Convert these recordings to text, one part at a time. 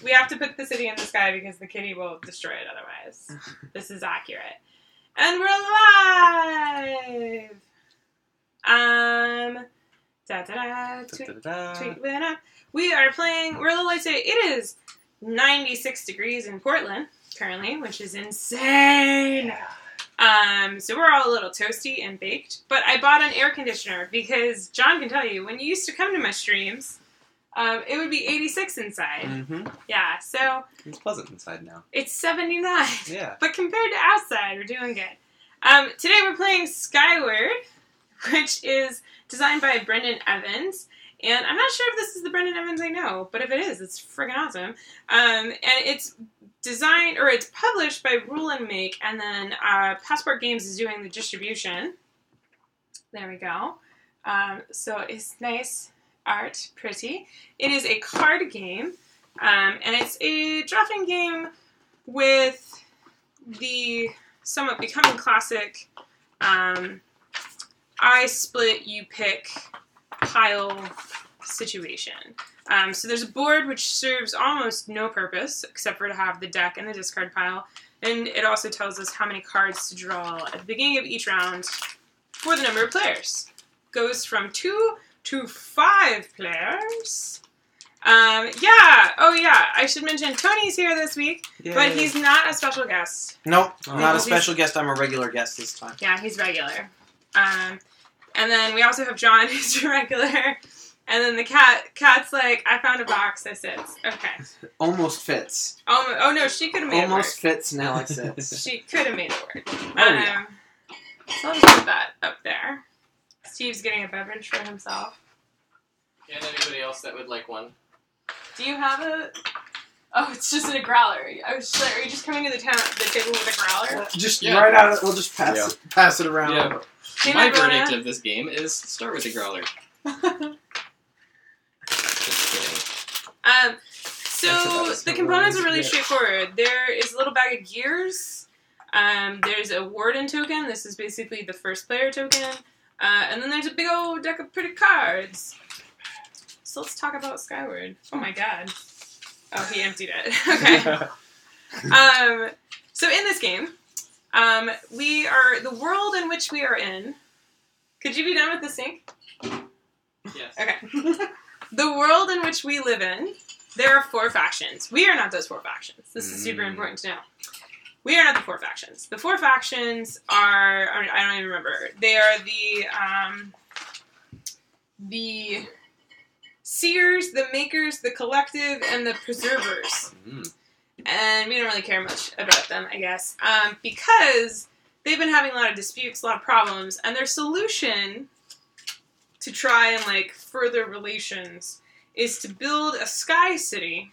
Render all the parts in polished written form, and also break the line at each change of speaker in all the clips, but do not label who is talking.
We have to put the city in the sky because the kitty will destroy it otherwise. This is accurate. And we're live! We are playing We're a Little Late Today. It is 96 degrees in Portland currently, which is insane. So we're all a little toasty and baked. But I bought an air conditioner because John can tell you, when you used to come to my streams, it would be 86 inside.
Mm-hmm.
Yeah, so...
It's pleasant inside now.
It's 79.
Yeah.
But compared to outside, we're doing good. Today we're playing Skyward, which is designed by Brendan Evans. And I'm not sure if this is the Brendan Evans I know, but if it is, it's friggin' awesome. And it's designed, or it's published by Rule and Make, and then Passport Games is doing the distribution. There we go. So it's nice art, pretty. It is a card game, and it's a drafting game with the somewhat becoming classic I split, you pick pile situation. So there's a board which serves almost no purpose except for to have the deck and the discard pile, and it also tells us how many cards to draw at the beginning of each round for the number of players. Goes from 2 to 5 players. I should mention Tony's here this week, but he's not a special guest.
Nope, I'm not a special guest. I'm a regular guest this time.
Yeah, he's regular. And then we also have John, who's a regular. And then the cat's like, I found a box that sits. Okay.
Almost fits.
Oh no, she could have made
Almost
it work.
fits, now it sits.
She could have made it work.
Yeah.
So I'll just put that up there. Steve's getting a beverage for himself.
And anybody else that would like one?
Do you have a... Oh, it's just in a growler. I was just like, are you just coming to the table with a growler?
Right out of it, we'll just pass it around.
Yeah.
Hey,
My
Brona.
verdict of this game is start with a growler. Just kidding.
So the components are really straightforward. There is a little bag of gears. There's a warden token. This is basically the first player token. And then there's a big old deck of pretty cards. So let's talk about Skyward. Oh my god. Oh, he emptied it. Okay. So in this game, we are the world in which we are in. Could you be done with the sink?
Yes.
Okay. The world in which we live in, there are 4 factions. We are not those 4 factions. This is super important to know. We are not the 4 factions. The 4 factions are, I don't even remember. They are the Seers, the Makers, the Collective, and the Preservers. And we don't really care much about them, I guess, because they've been having a lot of disputes, a lot of problems, and their solution to try and, further relations is to build a sky city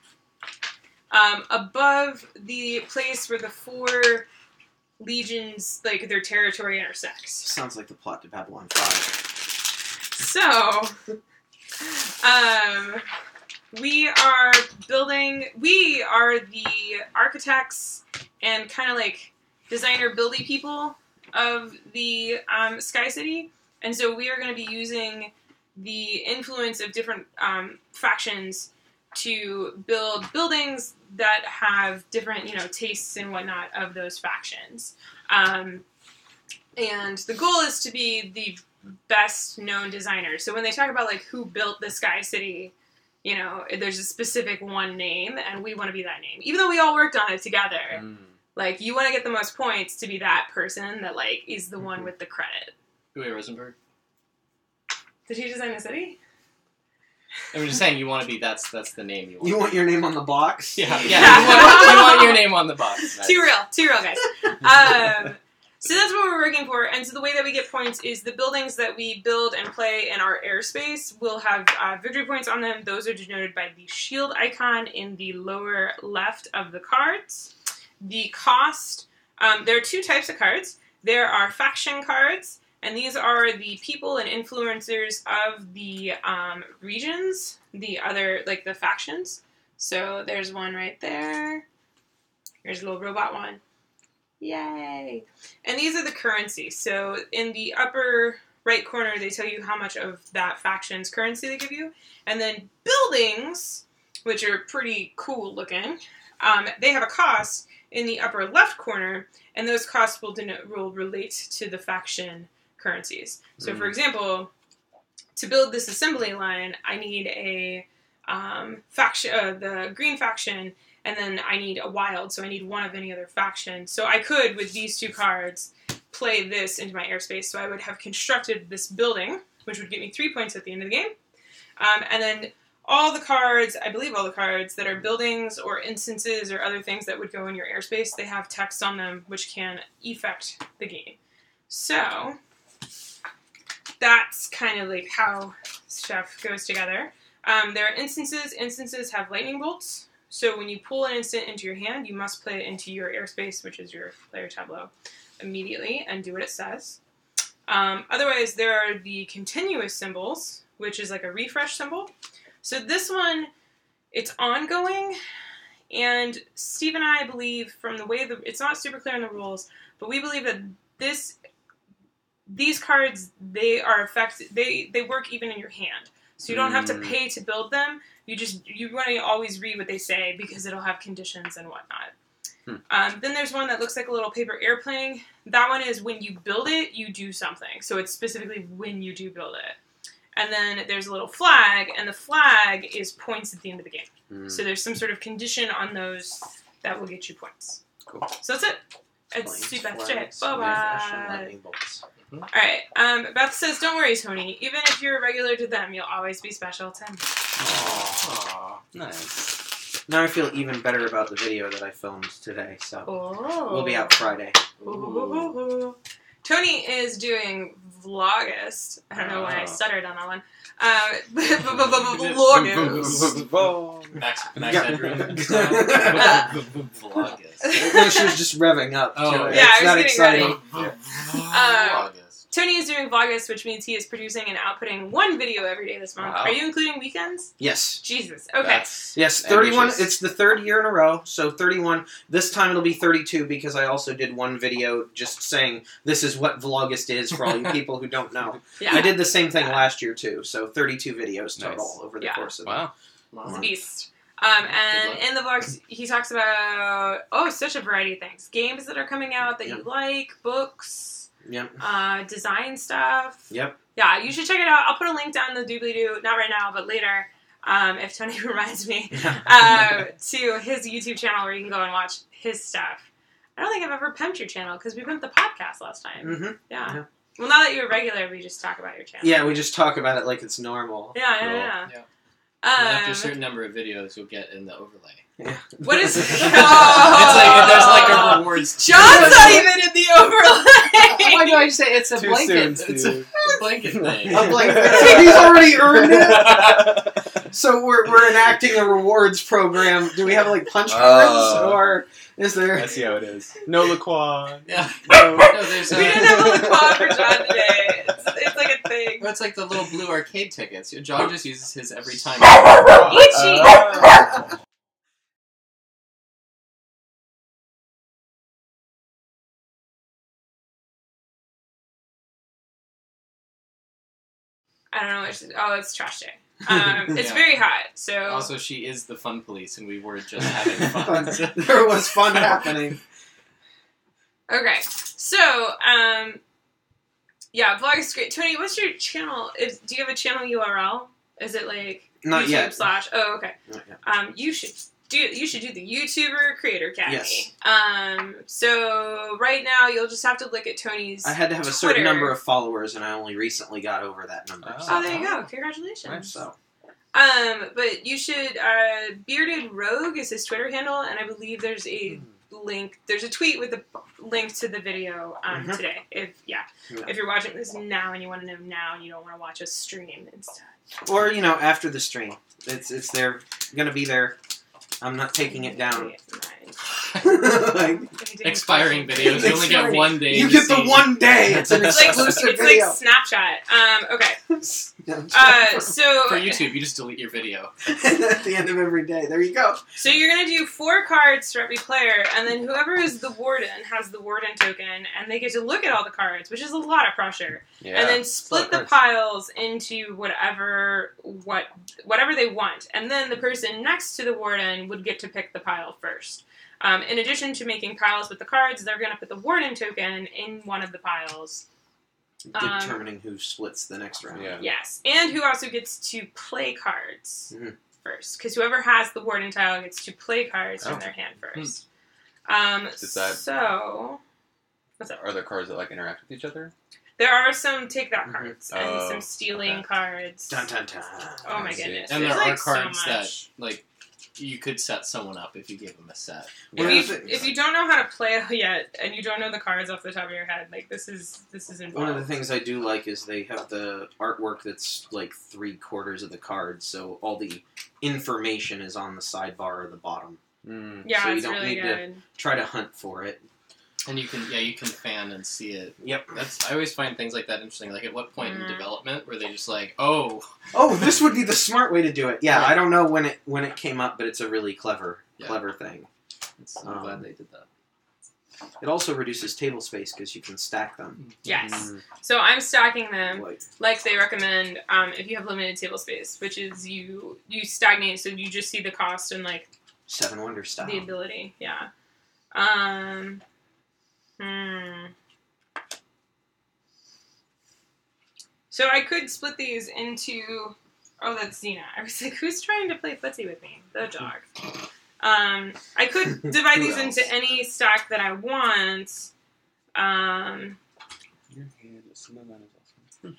above the place where the 4 legions, their territory intersects.
Sounds like the plot to Babylon 5.
So... we are the architects and kind of designer buildy people of the Sky City, and so we are going to be using the influence of different factions to build buildings that have different, tastes and whatnot of those factions. And the goal is to be the best known designer. So when they talk about who built the Sky City, there's a specific one name, and we want to be that name. Even though we all worked on it together, you want to get the most points to be that person that is the one with the credit.
Uwe Rosenberg.
Did he design the city?
I'm just saying you want to be that's the name you want.
You want your name on the box?
Yeah. You want your name on the box. Nice.
Too real, guys. So that's what we're working for, and so the way that we get points is the buildings that we build and play in our airspace will have victory points on them. Those are denoted by the shield icon in the lower left of the cards. The cost, there are 2 types of cards. There are faction cards, and these are the people and influencers of the regions, the other, the factions. So there's one right there. Here's a little robot one. Yay! And these are the currency. So in the upper right corner, they tell you how much of that faction's currency they give you. And then buildings which are pretty cool looking. They have a cost in the upper left corner, and those costs will relate to the faction currencies. So, for example, to build this assembly line, I need a faction, the green faction, and then I need a wild, so I need one of any other faction. So I could, with these 2 cards, play this into my airspace. So I would have constructed this building, which would get me 3 points at the end of the game. And then all the cards, I believe all the cards that are buildings or instances or other things that would go in your airspace, they have text on them which can affect the game. So that's kind of like how stuff goes together. There are instances. Instances have lightning bolts. So when you pull an instant into your hand, you must play it into your airspace, which is your player tableau, immediately and do what it says. Otherwise, there are the continuous symbols, which is like a refresh symbol. So this one, it's ongoing, and Steve and I believe from the way it's not super clear in the rules, but we believe that these cards, they work even in your hand. So you don't have to pay to build them. You want to always read what they say because it'll have conditions and whatnot. Then there's one that looks like a little paper airplane. That one is when you build it, you do something. So it's specifically when you do build it. And then there's a little flag, and the flag is points at the end of the game. So there's some sort of condition on those that will get you points.
Cool.
So that's it. It's super straight. Bye-bye.
Mm-hmm.
Alright, Beth says, don't worry, Tony. Even if you're a regular to them, you'll always be special to me.
Aww. Nice. Now I feel even better about the video that I filmed today, so we'll be out Friday.
Ooh. Tony is doing Vlogust. I don't know why I stuttered on that one. Vlogust.
Max Headroom.
Vlogust. No, she was just revving up.
Oh,
to it.
yeah,
It's
I was
not exciting.
Vlogust.
Tony is doing Vlogust, which means he is producing and outputting 1 video every day this month.
Wow.
Are you including weekends?
Yes.
Jesus. Okay.
That's
31.
ambitious.
It's the 3rd year in a row, so 31. This time it'll be 32 because I also did 1 video just saying this is what Vlogust is for all you people who don't know.
Yeah.
I did the same thing last year too, so 32 videos total
Nice.
over the course of
It's a beast. And in the vlogs, he talks about, such a variety of things. Games that are coming out that you like, books, design stuff.
Yep.
Yeah, you should check it out. I'll put a link down in the doobly-doo, not right now, but later, if Tony reminds me, to his YouTube channel where you can go and watch his stuff. I don't think I've ever pimped your channel because we pimped the podcast last time.
Mm-hmm.
Yeah. Well, now that you're a regular, we just talk about your channel.
Yeah, we just talk about it like it's normal.
Yeah.
After a certain number of videos, you'll get in the overlay.
Yeah.
What is it?
It's like there's like a rewards.
John's not even in the overlay.
Why do I say it's a
Too
blanket?
soon,
It's a blanket thing.
A blanket. He's already earned it. So we're enacting a rewards program. Do we have like punch cards or is there?
I see how it is. No Laquan.
Yeah.
No.
There's
We didn't have a LaQuad for John today. It's like a thing.
Well, it's like the little blue arcade tickets. John just uses his every time.
Itchy. I don't know what it's trash day. It's very hot, so...
Also, she is the fun police, and we were just having fun.
There was fun happening.
Okay, so, Vlog is great. Tony, what's your channel? Do you have a channel URL? Is it like
Not
YouTube
yet.
/ Oh, okay.
Not yet.
You should do the YouTuber Creator Academy.
Yes.
So right now you'll just have to look at Tony's
I had to have a certain number of followers, and I only recently got over that number.
Oh, there you go. Congratulations.
So.
But you should, Bearded Rogue is his Twitter handle, and I believe there's a link, there's a tweet with a link to the video, today. If you're watching this now and you want to know now and you don't want to watch a stream instead.
Or, after the stream. It's there, gonna be there. I'm not taking it down.
Expiring videos. You only get 1 day.
You get the 1 day. It's an
It's
exclusive
like
video.
Snapchat. Okay. So
For YouTube, you just delete your video.
At the end of every day. There you go.
So you're gonna do 4 cards for every player, and then whoever is the warden has the warden token, and they get to look at all the cards, which is a lot of pressure.
Yeah.
And then split the piles into whatever they want, and then the person next to the warden would get to pick the pile first. In addition to making piles with the cards, they're gonna put the warden token in one of the piles.
Determining who splits the next round.
Yeah.
Yes, and who also gets to play cards first, because whoever has the warden tile gets to play cards from their hand first. So, what's up?
Are there cards that like interact with each other?
There are some take that cards and some stealing cards.
Dun, dun, dun.
Oh my goodness!
And
There's
there are
like
cards
so
that
much.
like you could set someone up if you gave them a set.
If you don't know how to play yet, and you don't know the cards off the top of your head, like this is involved.
One of the things I do like is they have the artwork that's like 3/4 of the cards, so all the information is on the sidebar or the bottom.
Yeah,
so you
it's
don't
really
need
good.
to try to hunt for it.
And you can fan and see it.
Yep.
I always find things like that interesting. Like at what point in development were they just like, oh,
this would be the smart way to do it. Yeah, I don't know when it came up, but it's a really clever thing.
I'm glad they did that.
It also reduces table space because you can stack them.
Yes. So I'm stacking them like they recommend if you have limited table space, which is you stagnate, so you just see the cost and like
7 Wonders style.
the ability. Yeah. So I could split these into... Oh, that's Xena. I was like, who's trying to play footsie with me? The dog. I could divide these into any stack that I want.
Your hand is some of that is awesome.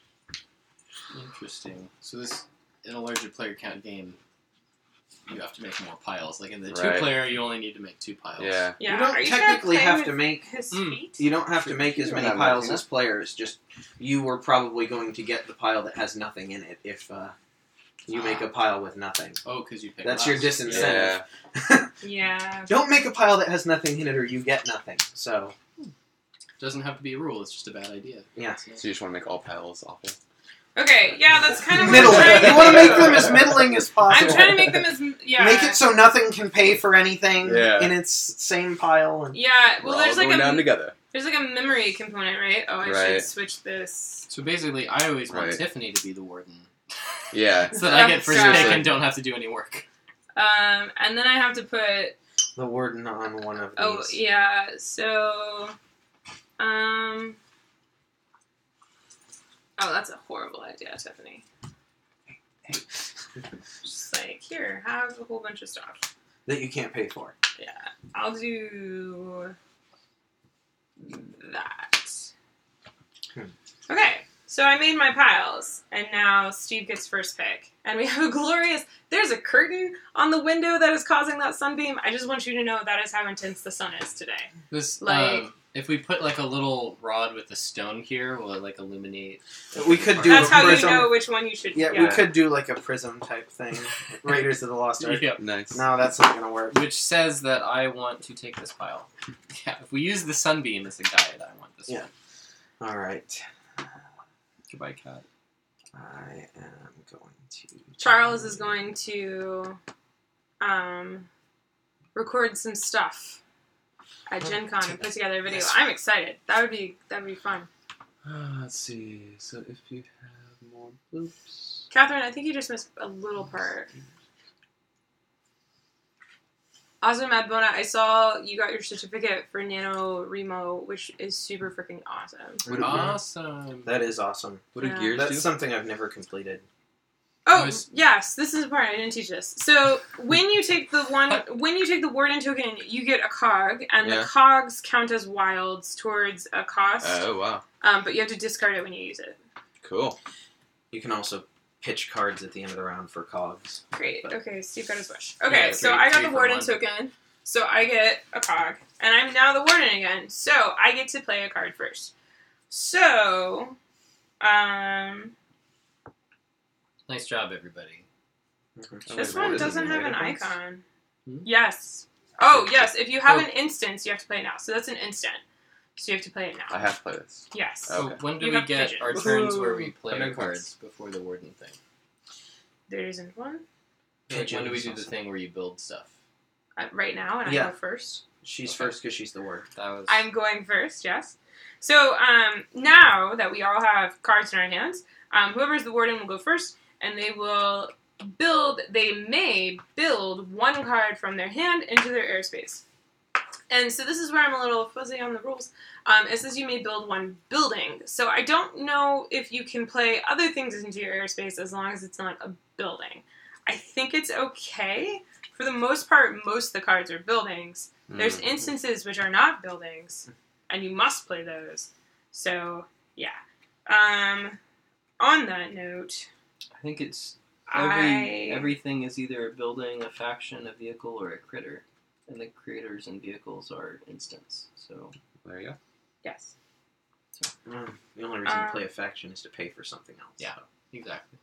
Interesting. So this, in a larger player count game, you have to make more piles. Like in the
Right.
2-player, you only need to make 2 piles.
Yeah.
Yeah.
You don't
Are you
technically
gonna play
have
with
to make...
his feet?
You don't have to make as
You
many
don't have
piles
anything,
as players. Just you were probably going to get the pile that has nothing in it if you make a pile with nothing.
Oh, because you pick
That's
last.
your disincentive.
Yeah.
Yeah.
Don't make a pile that has nothing in it or you get nothing. So,
Doesn't have to be a rule. It's just a bad idea.
yeah.
So you just want to make all piles awful.
Okay, yeah, that's kind of what
Middling.
I'm trying to
You want to
do.
make them as middling as possible.
I'm trying to make them as... Yeah.
Make it so nothing can pay for anything
Yeah.
in its same pile. And
Yeah, well,
We're
there's
all
like
going down together.
there's like a memory component, right? Oh, I should
Right.
switch this.
So basically, I always want
Right.
Tiffany to be the warden.
Yeah.
So that I get
That's
first
right.
pick and don't have to do any work.
And then I have to put...
the warden on one of these.
Oh, yeah, so... Oh, that's a horrible idea, Tiffany. Just like, here, have a whole bunch of stuff.
That you can't pay for.
Yeah, I'll do that. Okay, so I made my piles, and now Steve gets first pick. And we have a glorious... There's a curtain on the window that is causing that sunbeam. I just want you to know that is how intense the sun is today.
This,
Like-
if we put like a little rod with a stone here, will it like illuminate?
We could do
That's
a
how you
prism.
know which one you should...
Yeah, we could do like a prism type thing. Raiders of the Lost Ark.
Yep.
Nice.
No, that's not going to work.
Which says that I want to take this pile. Yeah, if we use the sunbeam as a guide, I want this
Yeah. All right.
one. Goodbye, cat.
I am going to...
Charles is going to record some stuff at Gen Con and put together a video. I'm excited. That would be fun.
Let's see. So if you have more bloops.
Catherine, I think you just missed a little part. Also, Mad Bona, I saw you got your certificate for NaNoWriMo, which is super freaking awesome.
Awesome.
That is awesome.
What do
Yeah.
gears
That's
do?
something I've never completed.
Oh,
Nice.
yes, this is the part I didn't teach this. So when you take the warden token, you get a cog, and the
Yeah.
cogs count as wilds towards a cost.
Oh, wow.
But you have to discard it when you use it.
Cool.
You can also pitch cards at the end of the round for cogs.
Great.
But-
Okay, Steve got his wish. Okay,
Yeah,
so
three-
I got
three
the
for
warden
one.
token, so I get a cog, and I'm now the warden again. So I get to play a card first. So,
Nice job, everybody.
this one doesn't have an icon.
Hmm?
Yes. Oh, yes. If you have an instance, you have to play it now. So that's an instant. So you have to play it now.
I have to play this.
Yes.
Oh.
So
Okay.
when do
You
we
have
get
pigeons.
our turns where we
Woohoo!
play
That
our
makes
cards
sense.
before the warden thing?
There isn't one
Like, when do we do the
Pigeons.
thing where you build stuff?
right now, and I
Yeah.
go first.
She's
Okay.
first because she's the word.
That was.
I'm going first, yes. So now that we all have cards in our hands, whoever's the warden will go first, and they will may build one card from their hand into their airspace. And so this is where I'm a little fuzzy on the rules. It says you may build one building. So I don't know if you can play other things into your airspace as long as it's not a building. I think it's okay. For the most part, most of the cards are buildings. There's instances which are not buildings, and you must play those. So, yeah. On that note,
I think it's
I...
everything is either a building, a faction, a vehicle, or a critter, and the critters and vehicles are instants. So
There you go.
Yes.
The only reason to play a faction is to pay for something else.
Yeah. Exactly.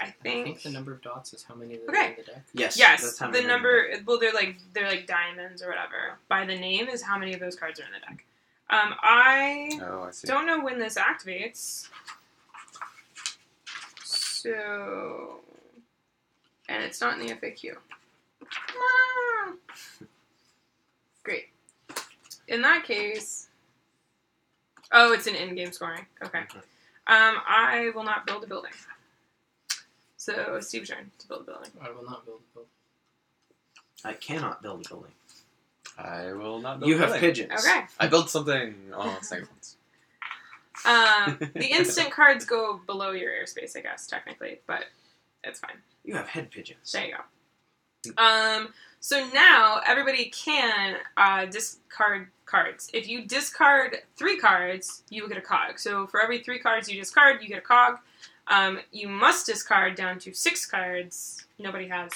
I
I
think...
think the number of dots is how many there
Okay.
are in the deck.
Yes.
Yes,
that's how
the
many
number... Well, they're like diamonds or whatever. By the name is how many of those cards are in the deck. I
Oh, I see.
don't know when this activates. So... And it's not in the FAQ. Ah. Great. In that case... Oh, it's an in-game scoring. Okay. I will not build a building. So, Steve's turn to build a building.
I will not build a building.
I cannot build a building.
I will not build
You
a
have
building.
pigeons.
Okay.
I built something on second ones.
The instant cards go below your airspace, I guess, technically, but it's fine.
You have head pigeons.
There you go. So now everybody can discard cards. If you discard 3 cards, you will get a cog. So for every 3 cards you discard, you get a cog. You must discard down to 6 cards. Nobody has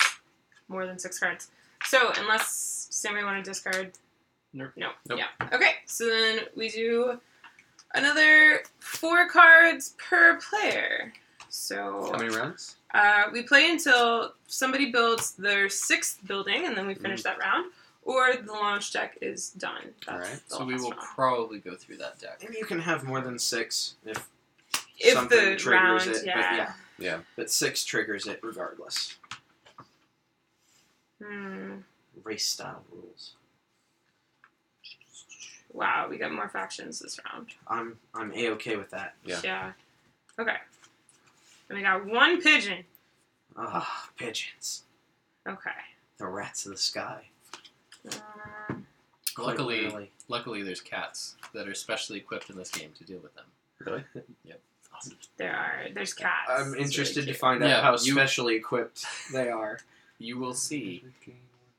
more than 6 cards. So unless somebody want to discard...
Nope.
No.
Nope.
Yeah. Okay, so then we do another 4 cards per player. So...
How many rounds?
we play until somebody builds their 6th building, and then we finish that round, or the launch deck is done. That's
Alright.
the
So we
last
will
round.
probably go through that deck.
And you can have more than 6 if
If the
triggers
round,
it.
yeah.
But yeah.
Yeah.
But 6 triggers it regardless. Race style rules.
Wow, we got more factions this round.
I'm A-okay with that.
Yeah.
Okay. And we got 1 pigeon.
Ah, pigeons.
Okay.
The rats of the sky.
Um,
Quite
Luckily,
literally.
there's cats that are specially equipped in this game to deal with them.
Really?
there's cats.
I'm
It's
interested
really
to
cute.
find out
Yeah,
how
you-
specially equipped they are.
You will see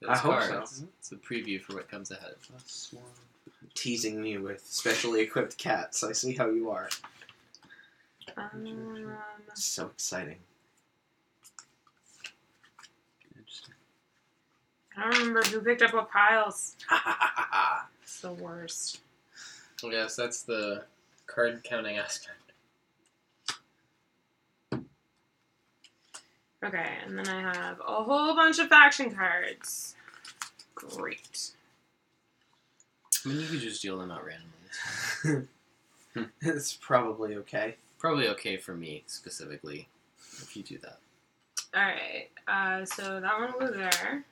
those
I hope
cards.
so.
It's a preview for what comes ahead.
Teasing me with specially equipped cats. I see how you are. So exciting.
Interesting.
I don't remember who picked up what piles. It's the worst.
Yes, that's the card counting aspect.
Okay, and then I have a whole bunch of faction cards. Great.
I mean, you could just deal them out randomly.
It's probably okay.
Probably okay for me, specifically, if you do that.
Alright, so that one will go there.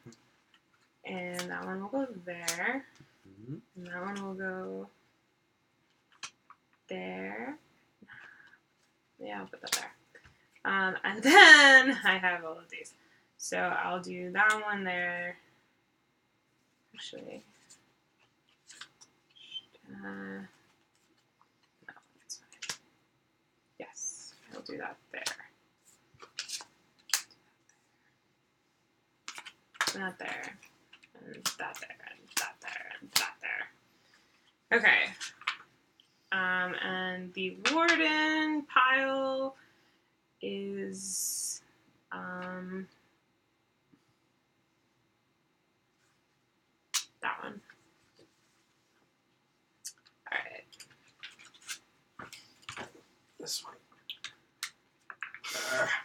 And that one will go there.
Mhm.
And that one will go there. Yeah, I'll put that there. And then I have all of these. So I'll do that one there. Actually. No, that's fine. Yes, I'll do that there. That there. And that there. And that there. And that there. Okay. And the warden pile is that one. Alright.
This one.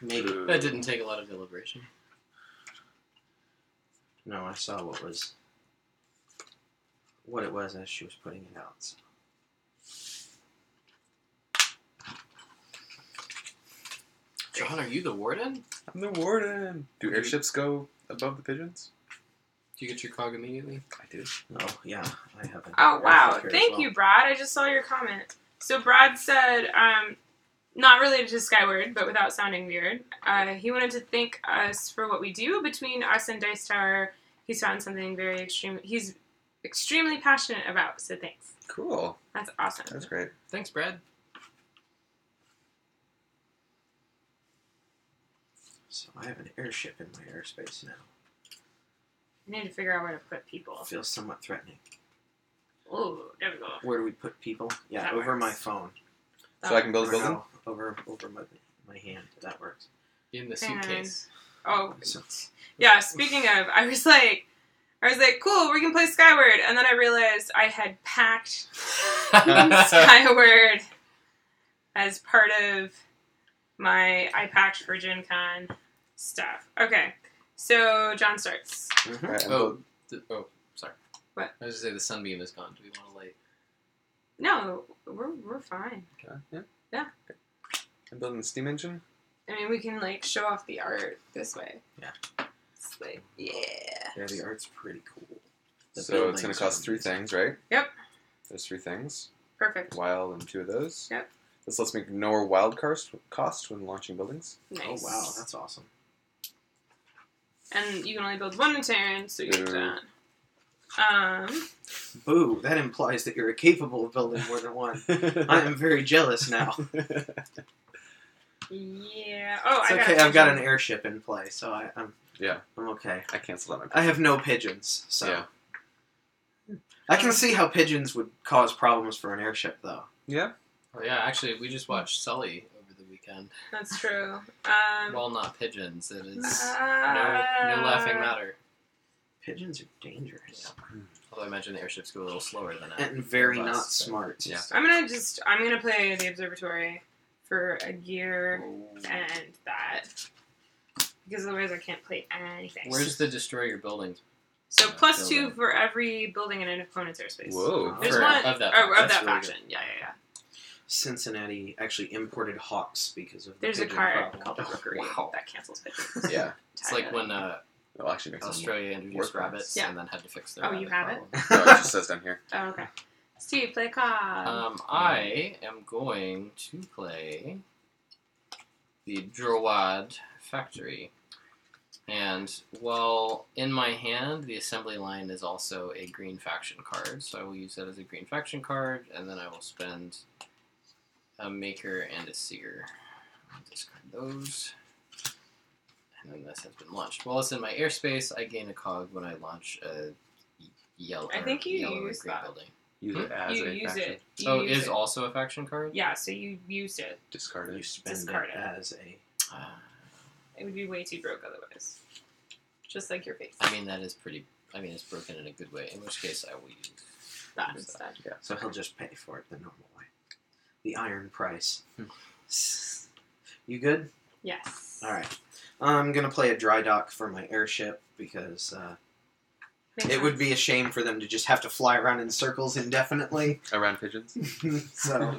Maybe.
That didn't take a lot of deliberation.
No, I saw what it was as she was putting it out. So.
John, are you the warden?
I'm the warden. Do airships go above the pigeons?
Do you get your cog immediately?
I do.
Oh, yeah. I have an
Oh, wow.
airship here as
Thank
well.
you, Brad. I just saw your comment. So Brad said, not related to Skyward, but without sounding weird, he wanted to thank us for what we do. Between us and Dice Tower, he's found something he's extremely passionate about, so thanks.
Cool.
That's awesome.
That's great.
Thanks, Brad.
So I have an airship in my airspace now.
I need to figure out where to put people.
It feels somewhat threatening.
Oh, there we go.
Where do we put people? Yeah,
That
over
works.
my phone.
So I can build a building?
No, over my hand. That works.
In the suitcase.
Oh,
So,
yeah, speaking of, I was like, cool, we can play Skyward. And then I realized I had packed Skyward as part of I packed for Gen Con stuff. Okay, so John starts.
mhm.
Alright,
Sorry.
What?
I was just say the sunbeam is gone. Do we want to light?
No, we're fine.
Okay. Yeah.
Yeah.
Okay. I'm building the steam engine.
I mean, we can, like, show off the art this way.
Yeah.
It's like, yeah.
Yeah, the art's pretty cool. The
So it's going
buildings
to cost
are
3
amazing.
things, right?
Yep.
There's 3 things.
Perfect.
Wild and 2 of those.
Yep.
This lets me ignore wild cost when launching buildings.
Nice.
Oh, wow, that's awesome.
And you can only build one in turn, so you're
Boo.
done.
Boo, that implies that you're capable of building more than one. I am very jealous now.
Yeah. Oh,
It's
I got
okay,
a
I've got an
pigeon.
airship in play, so I'm
Yeah.
I'm okay.
I canceled out my
I have no pigeons, so...
Yeah.
I can see how pigeons would cause problems for an airship, though.
Yeah?
Oh yeah, actually, we just watched Sully over the weekend.
That's true.
Well, not pigeons. It is no
no
laughing matter.
Pigeons are dangerous.
Although I imagine the airships go a little slower than that.
And very
Bus,
not
but-
smart.
Yeah.
I'm gonna play the observatory for a gear and that. Because otherwise I can't play anything.
Where's the destroy your buildings?
So plus
building?
2 for every building in an opponent's airspace.
Whoa.
There's
For-
one
of that.
of
That's
that
really
faction. Yeah.
Cincinnati actually imported hawks because of the
There's a
pigeon
card
problem.
called the Rookery
Wow.
that cancels pigeons.
Yeah.
It's like when
It'll actually make sense.
Australia introduced
work
rabbits
Yeah.
and then had to fix their
Oh, you
rabbit
have it?
problem.
No, it just says down here.
Oh, okay. Steve, play a card.
I am going to play the Drowad Factory. And while in my hand, the assembly line is also a green faction card, so I will use that as a green faction card, and then I will spend a maker and a seer. I'll discard those. And then this has been launched. While it's in my airspace, I gain a cog when I launch a yellow,
I think you
yellow or
use
green
that.
building.
Use it as
You
a
use
faction.
it. You
Oh,
use
is
it.
also a faction card?
Yeah, so you used it.
Discard
You
it.
spend
Discard
it
it.
as a...
It would be way too broke otherwise. Just like your face.
I mean, that is pretty... I mean, it's broken in a good way, in which case I will use
that instead.
So he'll just pay for it the normal way. The iron price. You good?
Yes.
Alright. I'm going to play a dry dock for my airship because
Makes
it would
sense.
be a shame for them to just have to fly around in circles indefinitely.
Around pigeons?
So,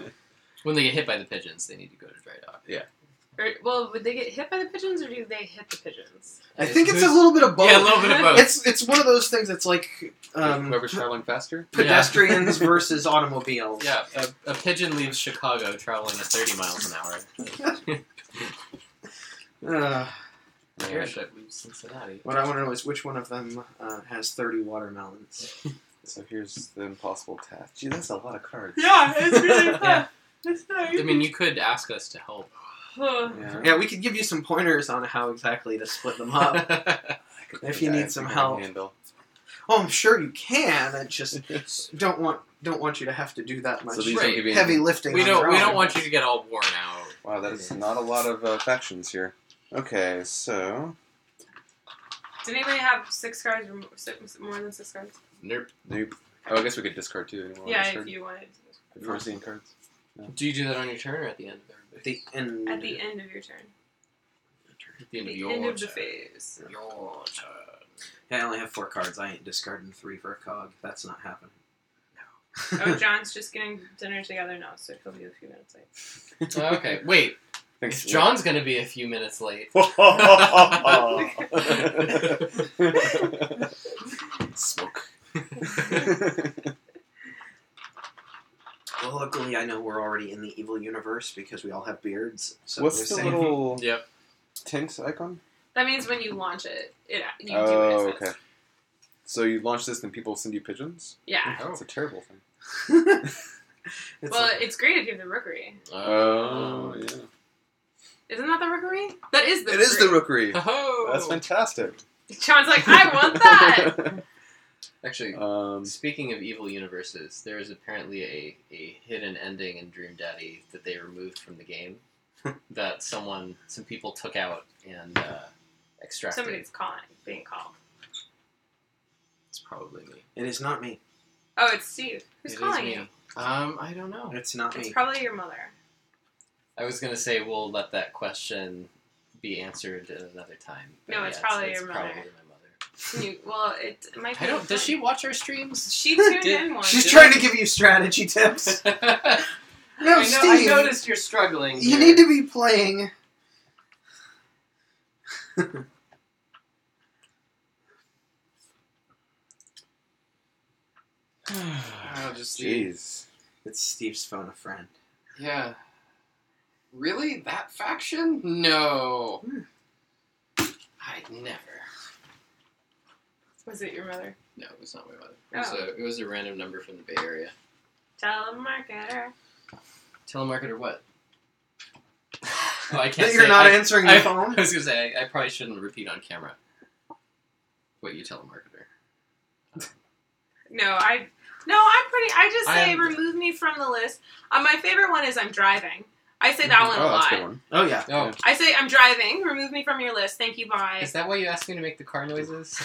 When they get hit by the pigeons, they need to go to dry dock.
Well, would they get hit by the pigeons or do they hit the pigeons?
I think it's a little bit of both.
Yeah, a little bit of both.
It's one of those things that's like
Whoever's traveling faster?
pedestrians versus automobiles.
Yeah, a pigeon leaves Chicago traveling at 30 miles an hour. An airship leaves Cincinnati.
What I want to know is which one of them has 30 watermelons.
So here's the impossible task. Gee, that's a lot of cards.
Yeah, it's really fun.
Yeah.
It's nice.
I mean, you could ask us to help.
Yeah.
Yeah, we could give you some pointers on how exactly to split them up. If you need some help.
Handle.
Oh, I'm sure you can. I just don't want you to have to do that much
So these
Right.
don't give you
heavy
any-
lifting.
we
on
don't
your
we
own.
don't want you to get all worn out.
Wow, that is not a lot of factions here. Okay, so
Did anybody have 6 cards or more than 6 cards?
Nope.
nope. Oh, I guess we could discard too. Anyone want to
Yeah,
discard?
if you wanted to.
Before seeing cards.
Do you do that on your turn or at the end of
At
everybody?
the end.
At the end of your turn.
At the end of
The
your
end of the
turn.
phase.
Your turn.
Yeah, I only have 4 cards. I ain't discarding 3 for a cog. That's not happening.
Oh, John's just getting dinner together now, so he'll be a few minutes late.
Okay, wait.
Thanks.
John's gonna be a few minutes late.
Smoke.
Well, luckily, I know we're already in the evil universe because we all have beards. So
What's
we're
the
safe.
little
Yep.
tint icon?
That means when you launch it, you do what
Oh,
it says.
okay. So you launch this and people send you pigeons?
Yeah.
That's a terrible thing.
It's great if you have the rookery.
Oh, yeah.
Isn't that the rookery? That is the
It
rookery.
is the rookery.
Oh.
That's fantastic.
John's like, I want that!
Actually,
Um,
speaking of evil universes, there is apparently a hidden ending in Dream Daddy that they removed from the game that some people took out and extracted.
Somebody's being called.
It's probably me.
It is not me.
Oh, it's Steve. Who's
It is
calling
me.
you?
I don't know.
It's not
It's
me.
probably your mother.
I was gonna say we'll let that question be answered at another time. But
No, it's probably your mother.
Probably my mother.
It might be.
I don't. Does she watch our streams?
She tuned
Did-
in once.
She's trying to give you strategy tips.
I
No, Steve.
I noticed you're struggling.
You
here.
need to be playing.
I'll just leave.
Jeez.
It's Steve's phone a friend.
Yeah. Really? That faction? No. I'd never.
Was it your mother?
No, it was not my mother.
Oh.
It was a random number from the Bay Area.
Telemarketer.
Telemarketer what? Oh, I can't
That you're
say-
not answering the phone?
I was gonna say I probably shouldn't repeat on camera. What you telemarketer?
I'm pretty. I just say
I'm-
remove me from the list. My favorite one is I'm driving. I say that one a
Oh, that's a good
lot.
one.
Oh, yeah.
Oh,
I say I'm driving. Remove me from your list. Thank you. Bye.
is that why you asked me to make the car noises?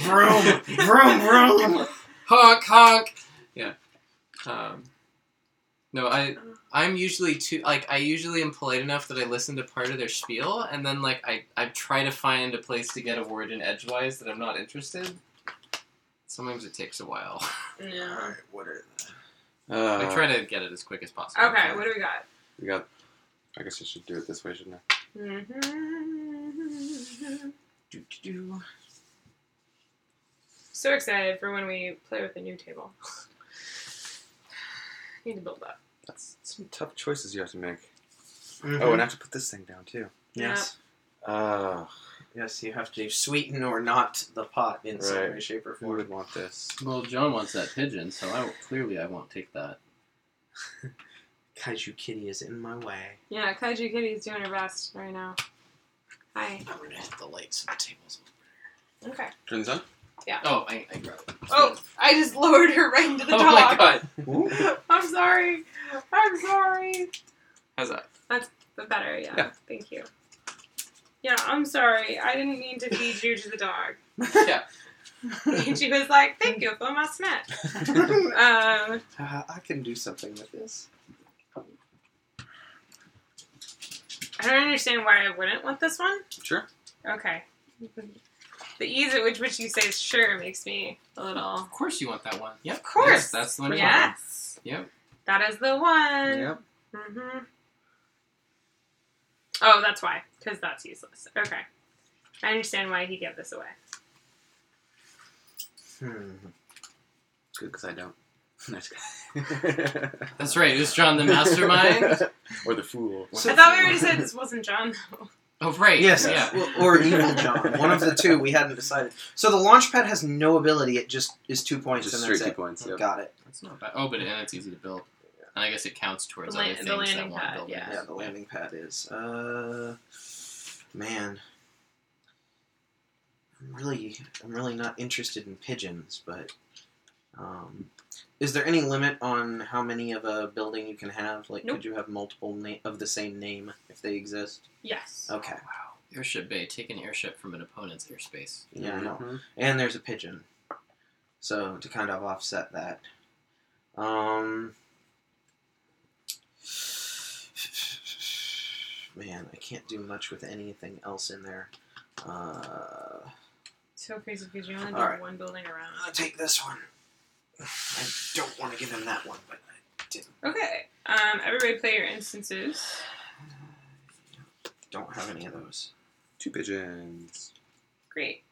Vroom, vroom, vroom.
Honk, honk. Yeah. No, I'm usually I usually am polite enough that I listen to part of their spiel, and then I try to find a place to get a word in edgewise that I'm not interested. Sometimes it takes a while.
Yeah.
Alright, what are
I try to get it as quick as possible.
Okay. What do we got?
We got. I guess I should do it this way, shouldn't I?
do?
So excited for when we play with the new table. Need to build that.
That's some tough choices you have to make.
Mhm.
Oh, and I have to put this thing down too.
Yes.
Uh,
Yes, you have to sweeten or not the pot in some
Right.
way, shape, or
who
form.
would want this?
Well, John wants that pigeon, so clearly I won't take that.
Kaiju Kitty is in my way.
Yeah, Kaiju Kitty's doing her best right now. Hi.
I'm gonna hit the lights so the table's
Okay.
Turn this on?
Oh, I grabbed it.
Oh, I just lowered her right into the
Oh
dog.
my god.
I'm sorry. I'm sorry.
How's that?
But better, yeah.
Yeah.
Thank you. Yeah, I'm sorry. I didn't mean to feed you to the dog.
Yeah.
And she was like, thank you for my snack.
I can do something with this.
I don't understand why I wouldn't want this one.
Sure.
Okay. The ease at which you say sure makes me a little...
Of course you want that one. Yep.
Of course.
Yes, that's the one you want.
Yes.
Yep.
That is the one.
Yep.
Mm-hmm. Oh, that's why. Because that's useless. Okay. I understand why he gave this away.
Hmm.
Good, because I don't.
That's right. Who's John the mastermind?
Or the fool.
I thought we already said this wasn't John, though.
Oh, right.
Yes,
Yeah.
or Evil John. One of the two. We hadn't decided. So the launch pad has no ability. It just is 2 points,
Just
and
straight
that's
2
it.
points. Yep.
Got it.
That's not bad. Oh, and it's easy to build. And I guess it counts towards
The
other
la-
things
the landing
that want
pad,
building.
yeah.
Yeah, the landing pad is. Man, I'm really not interested in pigeons, but is there any limit on how many of a building you can have? Like,
Nope.
could you have multiple of the same name if they exist?
Yes.
Okay.
Wow. Airship bay. Take an airship from an opponent's airspace.
Yeah, I know.
Mhm.
And there's a pigeon, so to kind of offset that. Man, I can't do much with anything else in there.
So crazy because you only do
Alright.
one building around.
I'll take this one. I don't want to give him that one, but Captain.
Okay. Everybody play your instances.
Don't have any of those.
2 pigeons.
Great.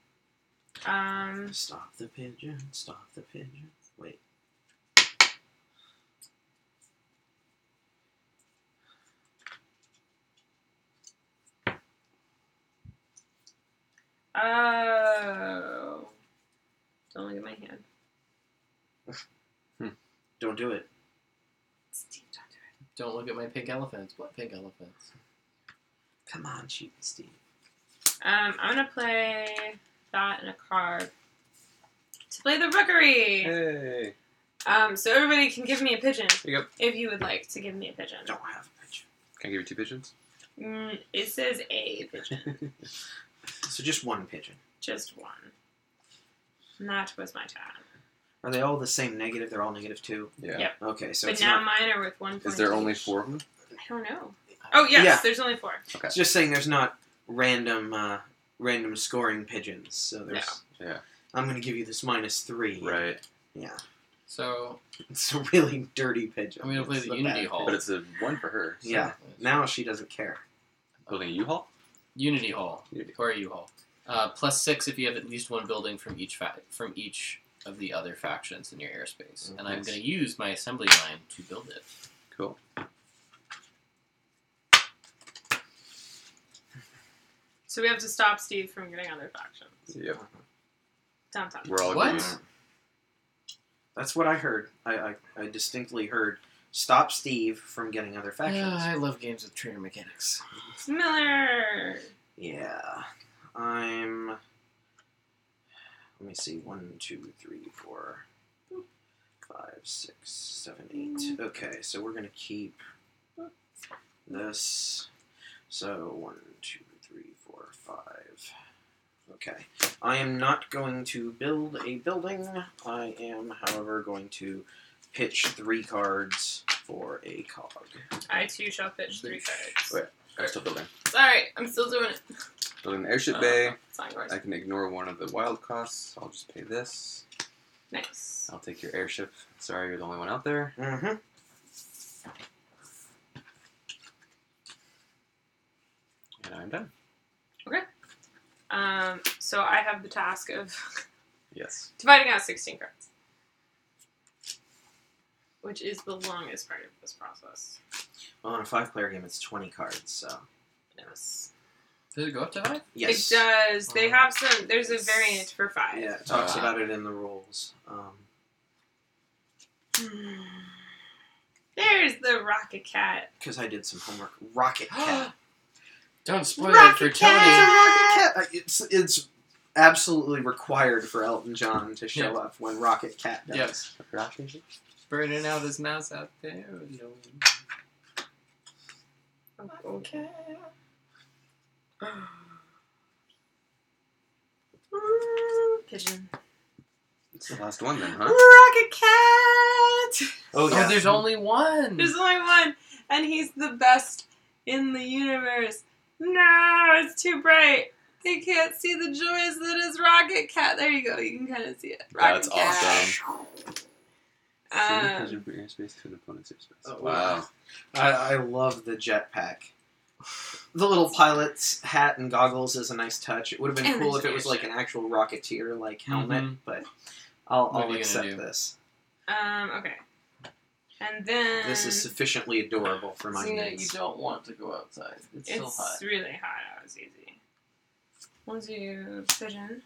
Stop the pigeon. Stop the pigeon. Wait.
Oh. Don't look at my hand.
Don't do it.
Steve, don't do it.
Don't look at my pink elephants. What pink elephants?
Come on, cheap Steve.
I'm gonna play that in a card to play the rookery.
Hey.
So everybody can give me a pigeon.
Yep.
If you would like to give me a pigeon.
Don't have a pigeon.
Can I give you 2 pigeons?
It says a pigeon.
So just one pigeon.
Just one. And that was my time.
Are they all the same negative? They're all -2?
Yeah.
Yep.
Okay, so
But
it's
now
not...
mine are with 1 point.
Is there only
each.
4 of them?
I don't know. Oh, yes,
Yeah.
there's only 4.
Okay.
It's just saying there's not random scoring pigeons. So there's...
Yeah.
I'm going to give you this -3.
Right.
Yeah.
So
It's a really dirty pigeon.
I'm gonna play
It's
the
a
Unity
bad
Hall.
But it's a 1 for her.
pigeon. Yeah. Now she doesn't care.
Building a U-Haul?
Unity Hall
Unity.
or a U-Haul. +6 if you have at least 1 building from each of the other factions in your airspace. And I'm
Nice.
going to use my assembly line to build it.
Cool.
So we have to stop Steve from getting other factions.
Yep.
Downtown.
We're all
What?
agreed.
That's what I heard. I distinctly heard, stop Steve from getting other factions.
I love games with trainer mechanics.
Miller!
Yeah. I'm... Let me see. 1, 2, 3, 4, 5, 6, 7, 8. Okay, so we're going to keep this. So 1, 2, 3, 4, 5. Okay. I am not going to build a building. I am, however, going to pitch 3 cards for a cog.
I too shall pitch 3 cards.
Wait. I'm still building.
Sorry, I'm still doing it.
Building an airship bay.
It's not yours.
I can ignore one of the wild costs. I'll just pay this.
Nice.
I'll take your airship. Sorry, you're the only one out there.
Mm-hmm.
And I'm done.
So I have the task of
Yes.
dividing out 16 cards. Which is the longest part of this process.
Well, in a 5-player game, it's 20 cards, so...
Yes.
Does it go up to 5?
Yes.
It does. They have some... There's a variant for 5.
Yeah, it talks about it in the rules.
There's the Rocket Cat.
Because I did some homework. Rocket Cat.
Don't spoil
Rocket
it for
Cat!
Tony.
Rocket Cat. It's absolutely required for Elton John to show
Yeah.
up when Rocket Cat does.
Yes.
Rocket?
Burning out his mouse out there. No.
Okay. Pigeon.
It's the last one then, huh?
Rocket Cat!
Oh, yeah.
Oh, there's only one.
There's only one, and he's the best in the universe. No, it's too bright. They can't see the joys that is Rocket Cat. There you go. You can kind of see it. Rocket
That's
Cat.
awesome. Send a pigeon from airspace to an opponent's airspace.
Oh,
Wow.
I love the jetpack. The little pilot's hat and goggles is a nice touch. It would have been
And
cool
the
if it was like an actual Rocketeer like helmet,
Mhm.
but
What
I'll
are you gonna
accept
do?
this.
Okay. And then...
This is sufficiently adorable for my
Cena,
needs.
you don't want to go outside. It's still hot.
It's really hot out. It's easy. We'll do pigeon.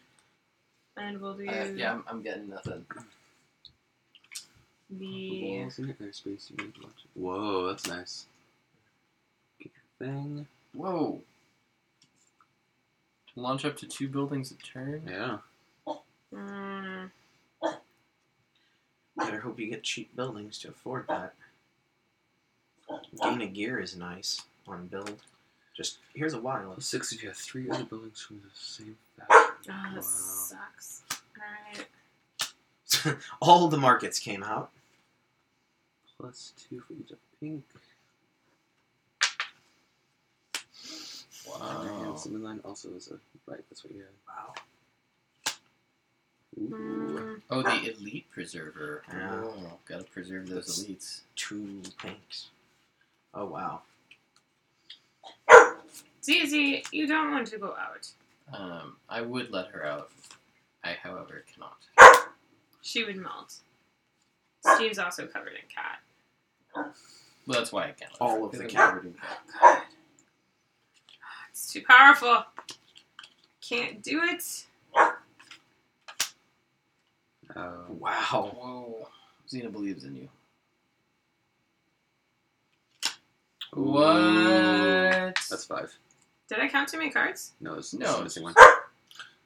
And we'll do
Yeah, I'm getting nothing.
the...
Balls in your airspace. You need to watch it. Whoa, that's nice. Get your thing.
Whoa. Launch up to 2 buildings a turn?
Yeah.
Mm,
Better hope you get cheap buildings to afford that. Gain of gear is nice on build. Just, here's a while.
6 if you have 3 other buildings from the same faction.
oh,
Wow.
this sucks. Alright.
All the markets came out.
+2 for each of pink.
Wow.
Assembly line also is a... Right, that's what you have.
Wow.
Ooh.
Oh, the elite preserver.
Yeah.
Oh, gotta preserve those
That's-
elites.
2 pinks. Oh, wow.
Zizi, you don't want to go out.
I would let her out. I, however, cannot.
She would melt. Steve's also covered in cat.
Well, that's why I can't. Let
All
her,
of the
'cause I'm
cat.
covered in cat.
God. It's too powerful. Can't do it.
Wow.
Whoa. Xena believes in you.
Ooh.
What?
That's 5.
Did I count too many cards?
No, it's
No.
missing one.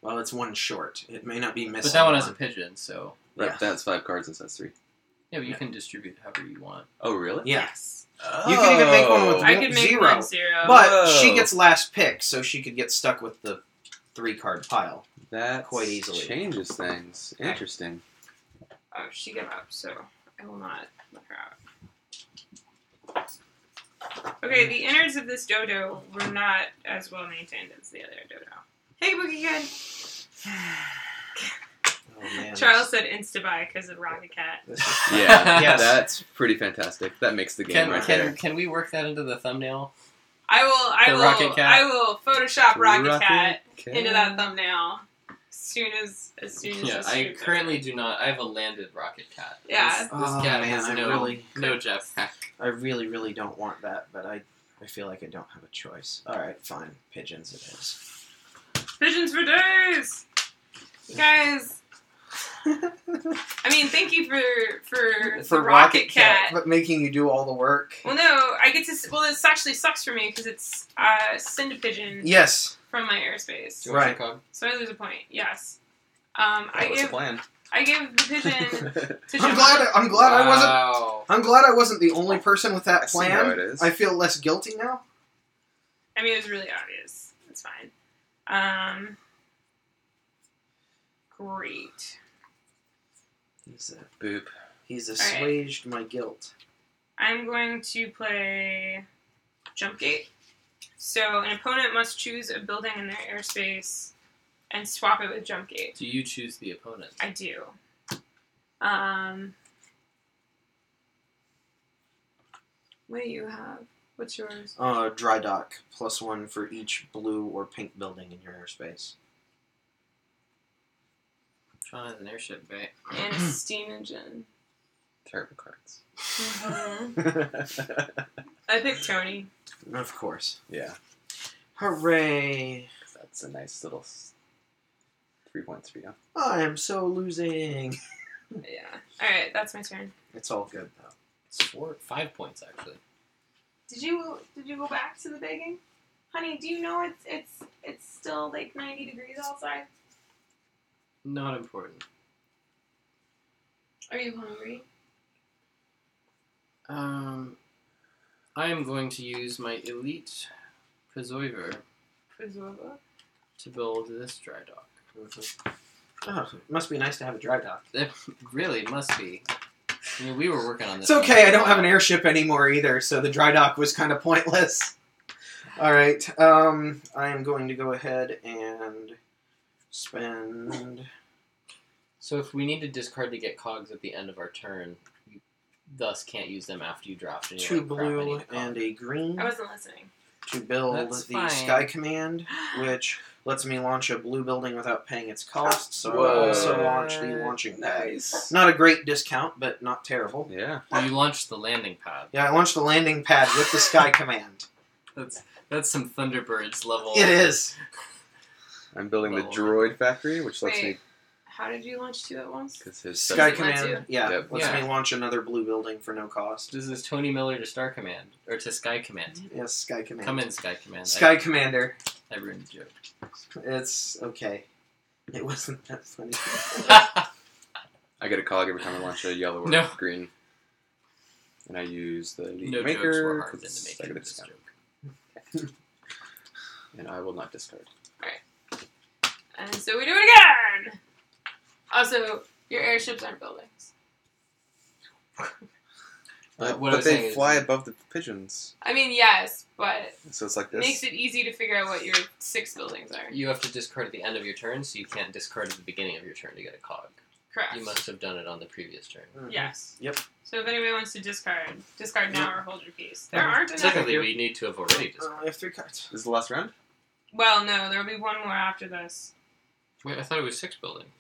Well, it's 1 short. It may not be missing.
But that one has a pigeon, so...
Right,
Yeah.
that's 5 cards and that's 3.
Yeah, but you
Yeah.
can distribute however you want.
Oh, really?
Yeah.
Yes.
You could even make one with
I could make
0.
one 0.
But
Whoa.
she gets last pick, so she could get stuck with the 3-card pile.
That
Quite easily.
changes things. Interesting.
Oh, she gave up, so I will not let her out. Okay, the innards of this dodo were not as well maintained as the other dodo. Hey, Boogie Kid!
Oh, man.
Charles said insta-buy because of Rocket Cat.
This is
Yeah,
Yes.
that's pretty fantastic. That makes the game right there.
Can we work that into the thumbnail?
I
The
will,
Rocket Cat?
I will Photoshop Rocket Cat
Cat.
into that thumbnail as soon as
Yeah,
this
I
shoot
currently
goes.
do not. I have a landed rocket cat.
Yeah.
This
Oh,
cat
man,
has
I
no,
really-
no jetpack.
I really, really don't want that, but I feel like I don't have a choice. Alright, fine. Pigeons it is.
Pigeons for days! You guys, I mean, thank you for the Rocket Cat.
but making you do all the work.
Well, no, I get to. Well, this actually sucks for me because it's send a pigeon
Yes.
from my airspace,
Do you want
Right.
your cog?
so I lose a point. Yes.
What's the plan?
I give the pigeon to
I'm
Jemima.
glad I wasn't.
Wow.
I'm glad I wasn't the only person with that
I see how it
plan.
is.
I feel less guilty now.
I mean, it was really obvious. It's fine. Great.
Boop.
He's assuaged my guilt.
I'm going to play Jump Gate. So an opponent must choose a building in their airspace and swap it with Jump Gate.
Do you choose the opponent?
I do. What do you have? What's yours?
Dry dock. +1 for each blue or pink building in your airspace.
Sean has an airship bay.
And a steam engine.
Terrible cards.
I picked Tony.
Of course.
Yeah,
Hooray!
that's a nice little 3 points for you.
I am so losing.
Yeah. Alright, that's my turn.
It's all good though.
It's 5 points actually.
Did you go back to the begging? Honey, do you know it's still like 90 degrees outside?
Not important.
Are you hungry?
I am going to use my elite preserver
Preserva?
to build this dry dock.
Oh, it must be nice to have a dry dock.
It really must be. I mean, we were working on this.
It's
one
okay,
for
I
a
don't have an
while.
airship anymore either, so the dry dock was kind of pointless. Alright, I am going to go ahead and spend...
So if we need to discard to get cogs at the end of our turn, we thus can't use them after you draft. And
2 blue and a green
I wasn't listening.
to build
That's
the
fine.
Sky Command, which lets me launch a blue building without paying its cost, so
Whoa.
I also launch the launching pad.
Nice.
Not a great discount, but not terrible.
Yeah.
You launched the landing pad.
Yeah, I launched the landing pad with the Sky Command.
That's some Thunderbirds level.
It is.
I'm building the
Well,
droid factory, which lets
Wait.
me
How did you launch 2 at once?
because his
Sky
Does it let
Command, yeah,
Yep.
lets
Yeah.
me launch another blue building for no cost.
This is Tony Miller to Star Command or to Sky Command.
Yes, Sky Command.
Come in, Sky Command.
Sky Commander.
I ruined the joke.
It's okay. It wasn't that funny.
I get a cog every time I launch a yellow or
No.
green, and I use the elite
No
maker.
jokes were hard than
'cause
to make
I
in
get a
this
discount.
joke.
And I will not discard.
And so we do it again! Also, your airships aren't buildings.
What I
but
was
they
saying is-
fly above the pigeons,
I mean, yes, but
so it's like
it
this.
makes it easy to figure out what your 6 buildings are.
You have to discard at the end of your turn, so you can't discard at the beginning of your turn to get a cog.
Correct.
You must have done it on the previous turn.
Yes.
Yep.
So if anybody wants to discard now or hold your peace. There
Mhm.
aren't enough.
Technically, we need to have already
I
discarded.
only have 3 cards.
This is the last round?
Well, no, there will be one more after this.
Wait, I thought it was 6 buildings.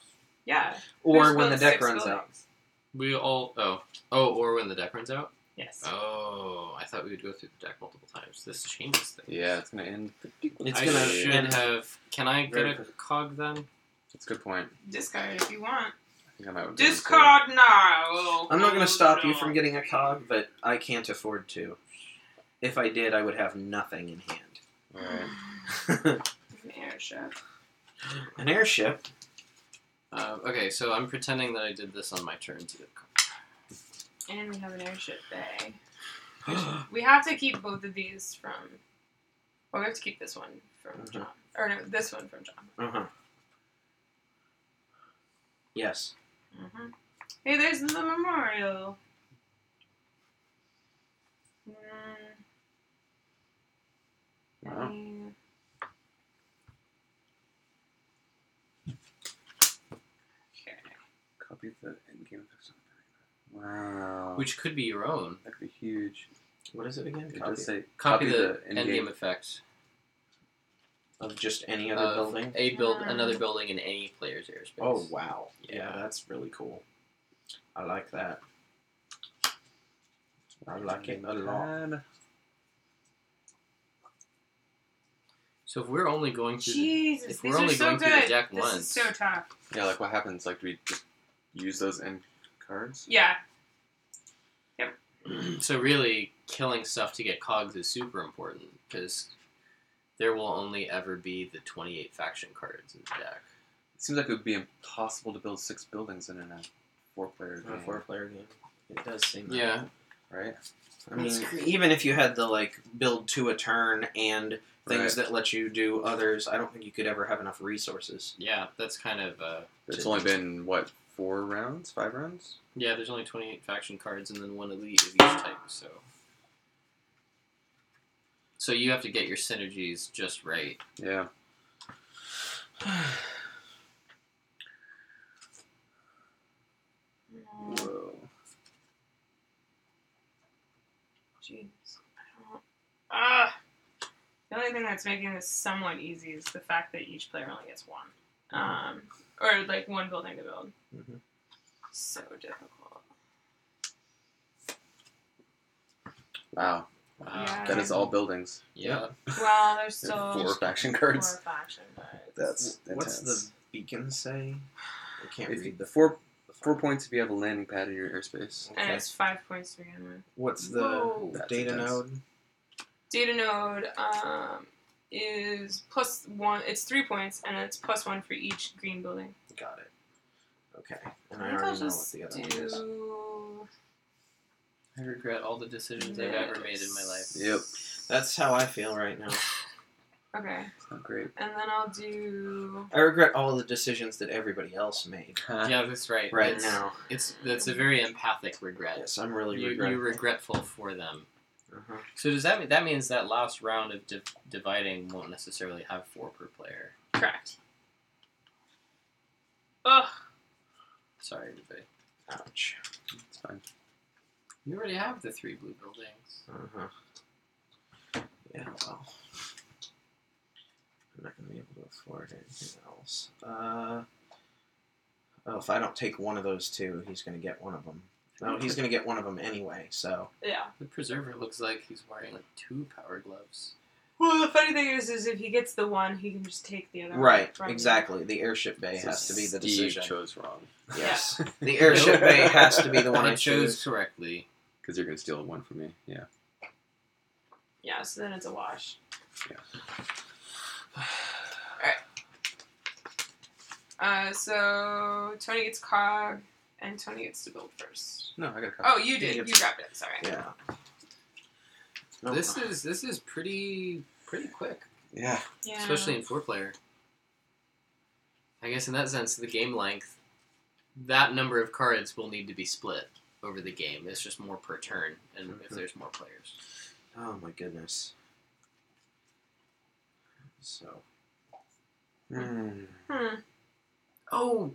Yeah.
Or
Who's
when the
built
deck
6
runs out.
buildings?
We all... or when the deck runs out?
Yes.
Oh, I thought we would go through the deck multiple times. This changes things.
Yeah, it's going to end.
It's
I
gonna
should
end.
have... Can I
Very
get a cog then?
That's a good point.
Discard if you want.
I think I might have
Discard now.
I'm not going to stop you from getting a cog, but I can't afford to. If I did, I would have nothing in hand.
Alright.
An airship.
An airship.
Okay, so I'm pretending that I did this on my turn to get a cog.
And we have an airship bay. We have to keep both of these from... Well, we have to keep this one from John. Or no, this one from John.
Uh-huh. Yes.
Mm-hmm. Hey, there's the memorial.
Wow.
Okay.
Copy the endgame effects. Wow.
Which could be your own.
That could be huge.
What is it again?
It does say
Copy the
endgame.
endgame effect
Of just any other building?
another building in any player's airspace.
Oh, wow.
Yeah.
Yeah, that's really cool. I like that. I like it a lot.
So if we're only going through
Jesus,
if
these
we're
are
only
so
going
good.
through the deck
this
once,
is so tough.
Yeah, like what happens? Like, do we just use those end cards?
Yeah.
so really killing stuff to get cogs is super important because there will only ever be the 28 faction cards in the deck.
It seems like it would be impossible to build 6 buildings in a 4-player game.
A 4-player game. It does seem that.
Yeah.
Right?
I mean,
That's crazy.
even if you had the, like, build to a turn and things
Right.
that let you do others, I don't think you could ever have enough resources.
Yeah, that's kind of
It's only been, what, 4 rounds? 5 rounds?
yeah. There's only 28 faction cards and then 1 elite of each type. So you have to get your synergies just right.
Yeah. Whoa.
Jeez. The only thing that's making this somewhat easy is the fact that each player only gets one. Or like one building to build.
Mhm.
So difficult.
Wow.
Yeah.
That is all buildings.
Yeah.
Well, there's
And
still
4 faction cards.
4 faction cards.
That's
What's
intense.
the beacon say? I can't
If you,
read the
4 points if you have a landing pad in your airspace.
And
Okay.
it's 5 points to begin with.
What's the
Whoa.
That's
data
intense.
node?
Data node is +1. It's 3 points, and it's +1 for each green building.
Got it. Okay. And
I
I
think I'll
already know what
just
the other one is.
do.
I regret all the decisions I've ever made in my life.
Yep.
That's how I feel right now.
Okay,
It's not great.
and then I'll do.
I regret all the decisions that everybody else made
Yeah, that's right.
right
It's-
now.
That's a very empathic regret.
Yes, I'm really
You're
regretful.
regretful for them.
Uh-huh.
So does that mean that means that last round of dividing won't necessarily have 4 per player?
Correct. Ugh.
Sorry, everybody.
Ouch.
It's fine.
You already have the 3 blue buildings.
Uh-huh. Yeah, well. I'm not going to be able to afford anything else. If I don't take one of those 2, he's going to get one of them. No, he's going to get one of them anyway, so.
Yeah.
The preserver looks like he's wearing like 2 power gloves.
Well, the funny thing is if he gets the one, he can just take the other one.
Right,
from you.
exactly. The airship bay
So
has to be the
Steve
decision.
chose wrong.
Yes. The airship bay has to be the one I
I chose
choose.
correctly.
Because you're going to steal one from me. Yeah.
Yeah, so then it's a wash.
Yeah.
Alright. So Tony gets cog, and Tony gets to build first.
No, I got a copy.
Oh, you did.
He
You
gets-
grabbed it. Sorry.
Yeah. No,
This is pretty quick,
Yeah.
Yeah.
especially in 4 player. I guess in that sense, the game length, that number of cards will need to be split over the game. It's just more per turn, and if there's more players.
Oh my goodness. So.
Hmm.
Hmm.
Oh,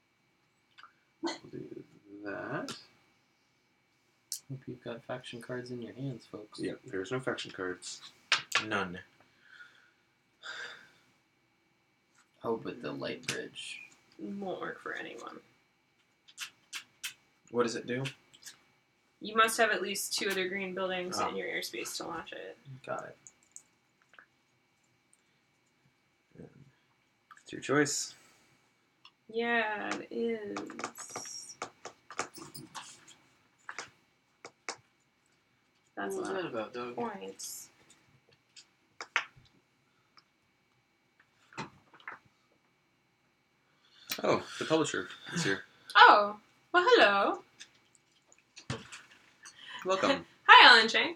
You've got faction cards in your hands, folks.
Yeah, there's no faction cards.
None.
Oh, but the light bridge.
Won't work for anyone.
What does it do?
You must have at least 2 other green buildings
Oh.
in your airspace to launch it.
Got it.
It's your choice.
Yeah, it is. That's a
What was
lot
that
of
about, Doug?
points.
Oh, the publisher is here.
Oh, well, hello.
Welcome.
Hi, Alan Chang.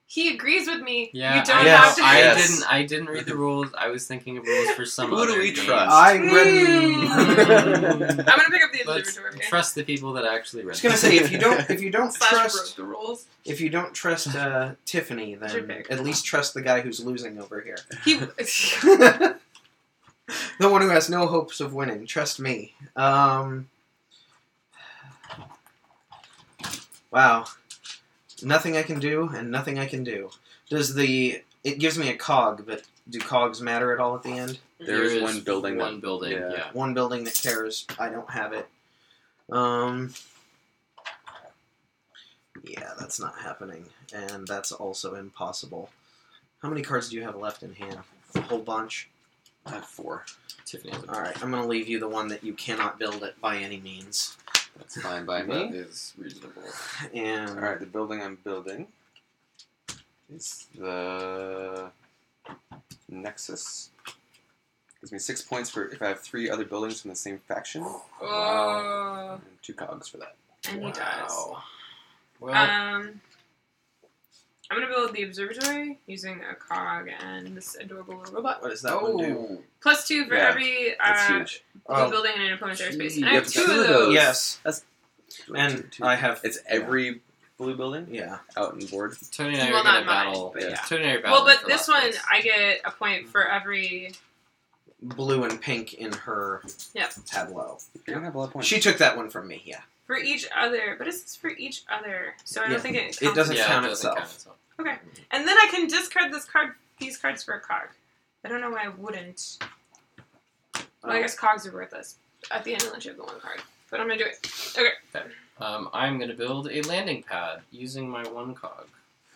He agrees with me.
Yeah,
you don't
yes,
have to.
Yes.
I didn't read the rules. I was thinking of rules for some
Who do
other
we
game.
trust?
I read.
I'm gonna pick up the
Let's
observatory.
trust the people that actually
I
read.
was gonna say if you don't
Slash
trust
broke the rules.
if you don't trust Tiffany,
Should
then
pick.
at least trust the guy who's losing over here.
He.
The one who has no hopes of winning. Trust me. Wow. Nothing I can do, and nothing I can do. It gives me a cog, but do cogs matter at all at the end?
There is one building that-
One building,
yeah.
yeah.
One building that cares. I don't have it. Yeah, that's not happening, and that's also impossible. How many cards do you have left in hand? A whole bunch.
I have 4.
Tiffany has a
All right, I'm gonna leave you the one that you cannot build it by any means.
That's fine by
That
me.
is reasonable.
And
Alright, the building I'm building is the Nexus. Gives me 6 points for if I have 3 other buildings from the same faction.
Oh.
And 2 cogs for that.
And he does.
Well,
I'm gonna build the observatory using a cog and this adorable little robot.
what does that one do?
+2 for
Yeah,
every
That's huge.
blue building in an opponent's airspace. And I
You
have
have
2
two
of
of
those.
Yes.
That's
And I have.
It's every blue building
Yeah.
out and board.
Tony and I
Well,
are gonna
not mine,
battle.
but yeah.
Tony and I are
Well,
battling
but
for
this
last
one,
place.
I get a point for every.
Blue and pink in her
Yep.
tableau.
You don't have a lot of points.
She took that one from me, yeah.
For each other. But it's for each other. So I don't
Yeah.
think it counts.
It doesn't
Yeah,
count
it doesn't
itself.
Okay. And then I can discard these cards for a cog. I don't know why I wouldn't. Well, I guess cogs are worthless at the end unless you have the one card. But I'm gonna do it. Okay.
I'm going to build a landing pad using my 1 cog.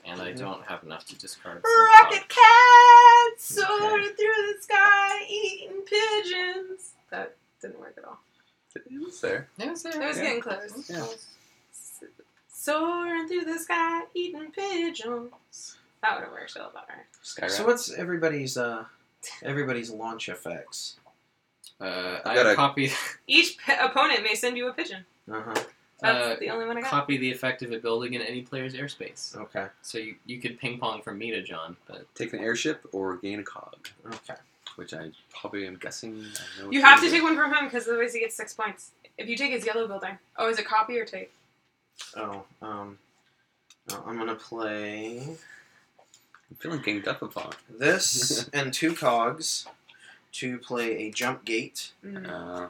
And I
Mhm.
don't have enough to discard for a cog.
Rocket cats soaring through the sky, eating pigeons. That didn't work at all.
It was there.
Yeah, it's there.
I was
Yeah.
getting close.
Yeah.
Soaring through the sky, eating pigeons. That would have worked a little better.
Skyward.
So what's everybody's launch effects?
I
got a-
copy
Each opponent may send you a pigeon.
Uh-huh.
That's the only one I got.
copy the effect of a building in any player's airspace.
Okay.
So you could ping pong from me to John, but
Take an airship or gain a cog,
Okay.
which I probably am guessing. I know
You
what
have to
do.
take one from him because otherwise he gets 6 points. If you take his yellow building. Oh, is it copy or take?
Oh, I'm gonna play
I'm feeling ganged up upon.
this and 2 cogs to play a jump gate.
Mm.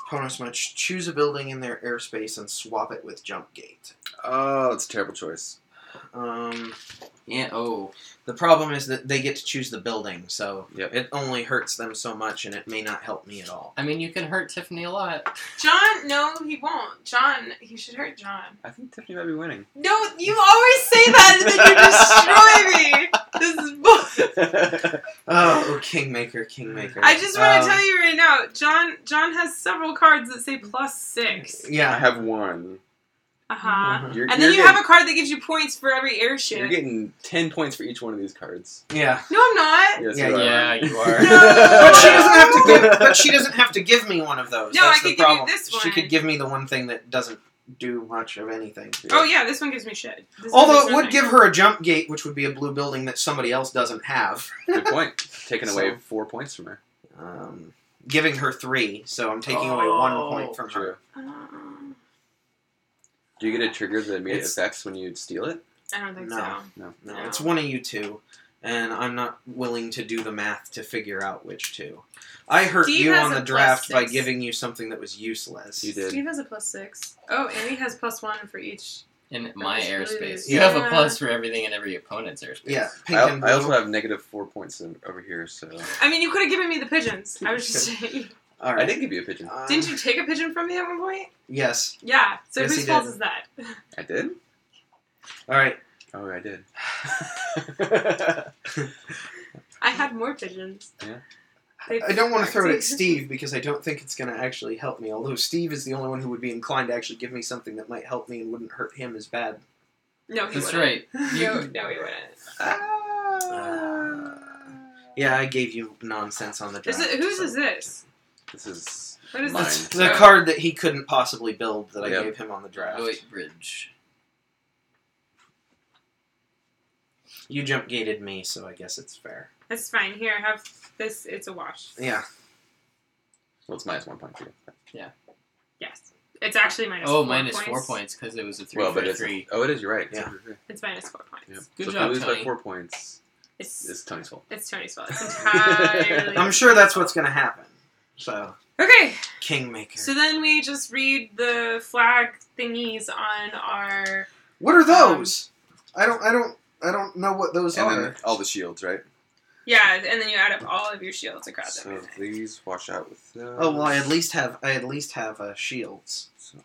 Opponents must choose a building in their airspace and swap it with jump gate.
Oh, it's a terrible choice.
yeah. Oh,
The problem is that they get to choose the building, so
Yep.
it only hurts them so much, and it may not help me at all.
I mean, you can hurt Tiffany a lot.
John, no, he won't. John, he should hurt John.
I think Tiffany might be winning.
No, you always say that and then you destroy me. This is bull.
Oh, Kingmaker.
I just want to tell you right now, John has several cards that say +6.
I
Yeah.
have 1.
Uh-huh.
You're,
And then
you're
you have a card that gives you points for every airship.
You're getting 10 points for each one of these cards.
Yeah.
No, I'm not.
Yes,
Yeah,
you are.
Yeah, you are.
No.
But she doesn't have to give me one of those.
No,
That's
I
the
could give you
problem.
this
She
one.
could give me the one thing that doesn't do much of anything.
Oh, yeah, this one gives me shit. This
Although
one
it
gives
would
nothing.
give her a jump gate, which would be a blue building that somebody else doesn't have.
Good point. Taking away
So-
4 points from her.
Giving her 3, so I'm taking away 1 point from
True.
her.
Do you get to trigger the immediate
It's-
effects when you steal it?
I don't think
No.
so.
No.
No,
No.
it's one of you two. and I'm not willing to do the math to figure out which two. I hurt
Steve
you
has
on
a
the draft by
+6.
giving you something that was useless.
You did.
Steve has a +6. Oh, and he has +1 for each.
In my
That was
airspace.
rude.
You have a
Yeah.
plus for everything in every opponent's airspace.
Yeah, pink and blue.
I also have -4 points over here, so
I mean, you could have given me the pigeons. I was just saying.
All
I
right.
did give you a pigeon.
Didn't you take a pigeon from me at one point?
Yes.
Yeah. So
Yes,
whose
he
fault
did.
is that?
I did.
All right.
Oh, I did.
I had more pigeons.
Yeah.
I don't want to throw it at Steve because I don't think it's going to actually help me. Although Steve is the only one who would be inclined to actually give me something that might help me and wouldn't hurt him as bad.
No, he
That's
wouldn't.
right.
No,
You,
no, he wouldn't.
Yeah, I gave you nonsense on the draft.
Whose
so.
is this?
This is
What is
mine.
this?
The card that he couldn't possibly build that I
Yep.
gave him on the draft.
Wait, Bridge.
You jump gated me, so I guess it's fair.
That's fine. Here, have this. It's a wash.
Yeah.
well, it's -1 point too.
Yes. It's actually minus
Oh,
4
minus
points.
4 points because it was a 3
Well,
for
but
a
it's
3.
oh, it is. You're right.
Yeah.
It's minus 4 points.
Yeah.
Good
so
job,
if you lose
Tony.
by 4 points,
It's
it's Tony's fault.
It's Tony's fault. It's entirely.
I'm sure that's what's going to happen. So,
Okay.
Kingmaker.
So then we just read the flag thingies on our.
What are those? I don't know what those
And
are.
then all the shields, right?
Yeah, and then you add up all of your shields across
So
everything.
these wash out with those.
Oh well, I at least have shields.
So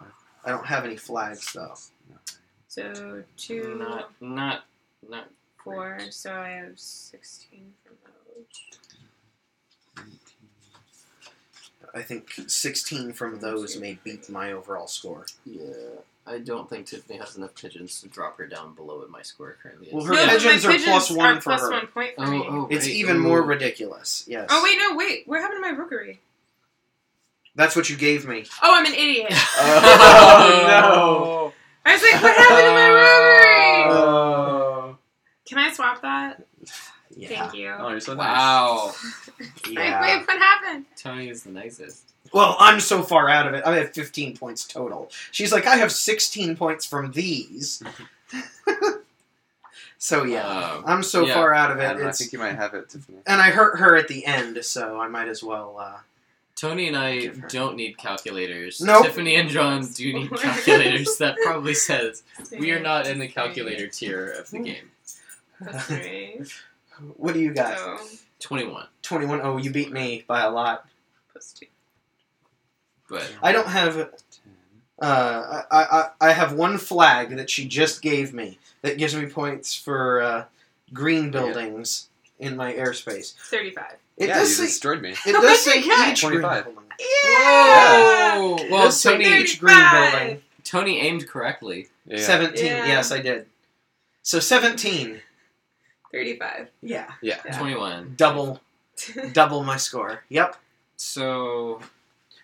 I don't have any flags though.
So 2,
Not
4. So I have 16 from those.
I think 16 from those may beat my overall score.
Yeah. I don't think Tiffany has enough pigeons to drop her down below what my score currently is.
Well, her
No, but my
pigeons are +1 for
plus
her.
1 point for me.
It's
right.
even
Ooh.
more ridiculous. Yes.
Oh wait! What happened to my rookery?
That's what you gave me.
Oh, I'm an idiot.
Oh,
I was like, what happened to my rookery?
Oh.
Can I swap that?
Yeah.
Thank you.
Oh, you're so nice.
Wow.
Yeah.
Wait, what happened?
Tony is the nicest.
Well, I'm so far out of it. I have 15 points total. She's like, I have 16 points from these. So yeah, I'm so
yeah.
far out of
I
it.
don't know, I
It's,
think you might have it, Tiffany.
and I hurt her at the end, so I might as well.
Tony and I
Give her.
don't need calculators.
Nope.
Tiffany and John do need calculators. That probably says we are not in the calculator tier of the game.
Plus 3.
What do you got?
So
21.
21. Oh, you beat me by a lot.
plus 2.
But
I don't have. I have one flag that she just gave me that gives me points for green buildings in my airspace.
35.
It
Yeah,
does
you
say.
destroyed me.
It does say
What'd you get?
each green
25.
building.
Whoa!
It
Well,
does say
Tony,
each green
35.
building.
Tony aimed correctly.
Yeah.
17.
Yeah.
Yes, I did. So 17.
35.
Yeah.
Yeah.
Yeah.
21.
Double my score. Yep.
So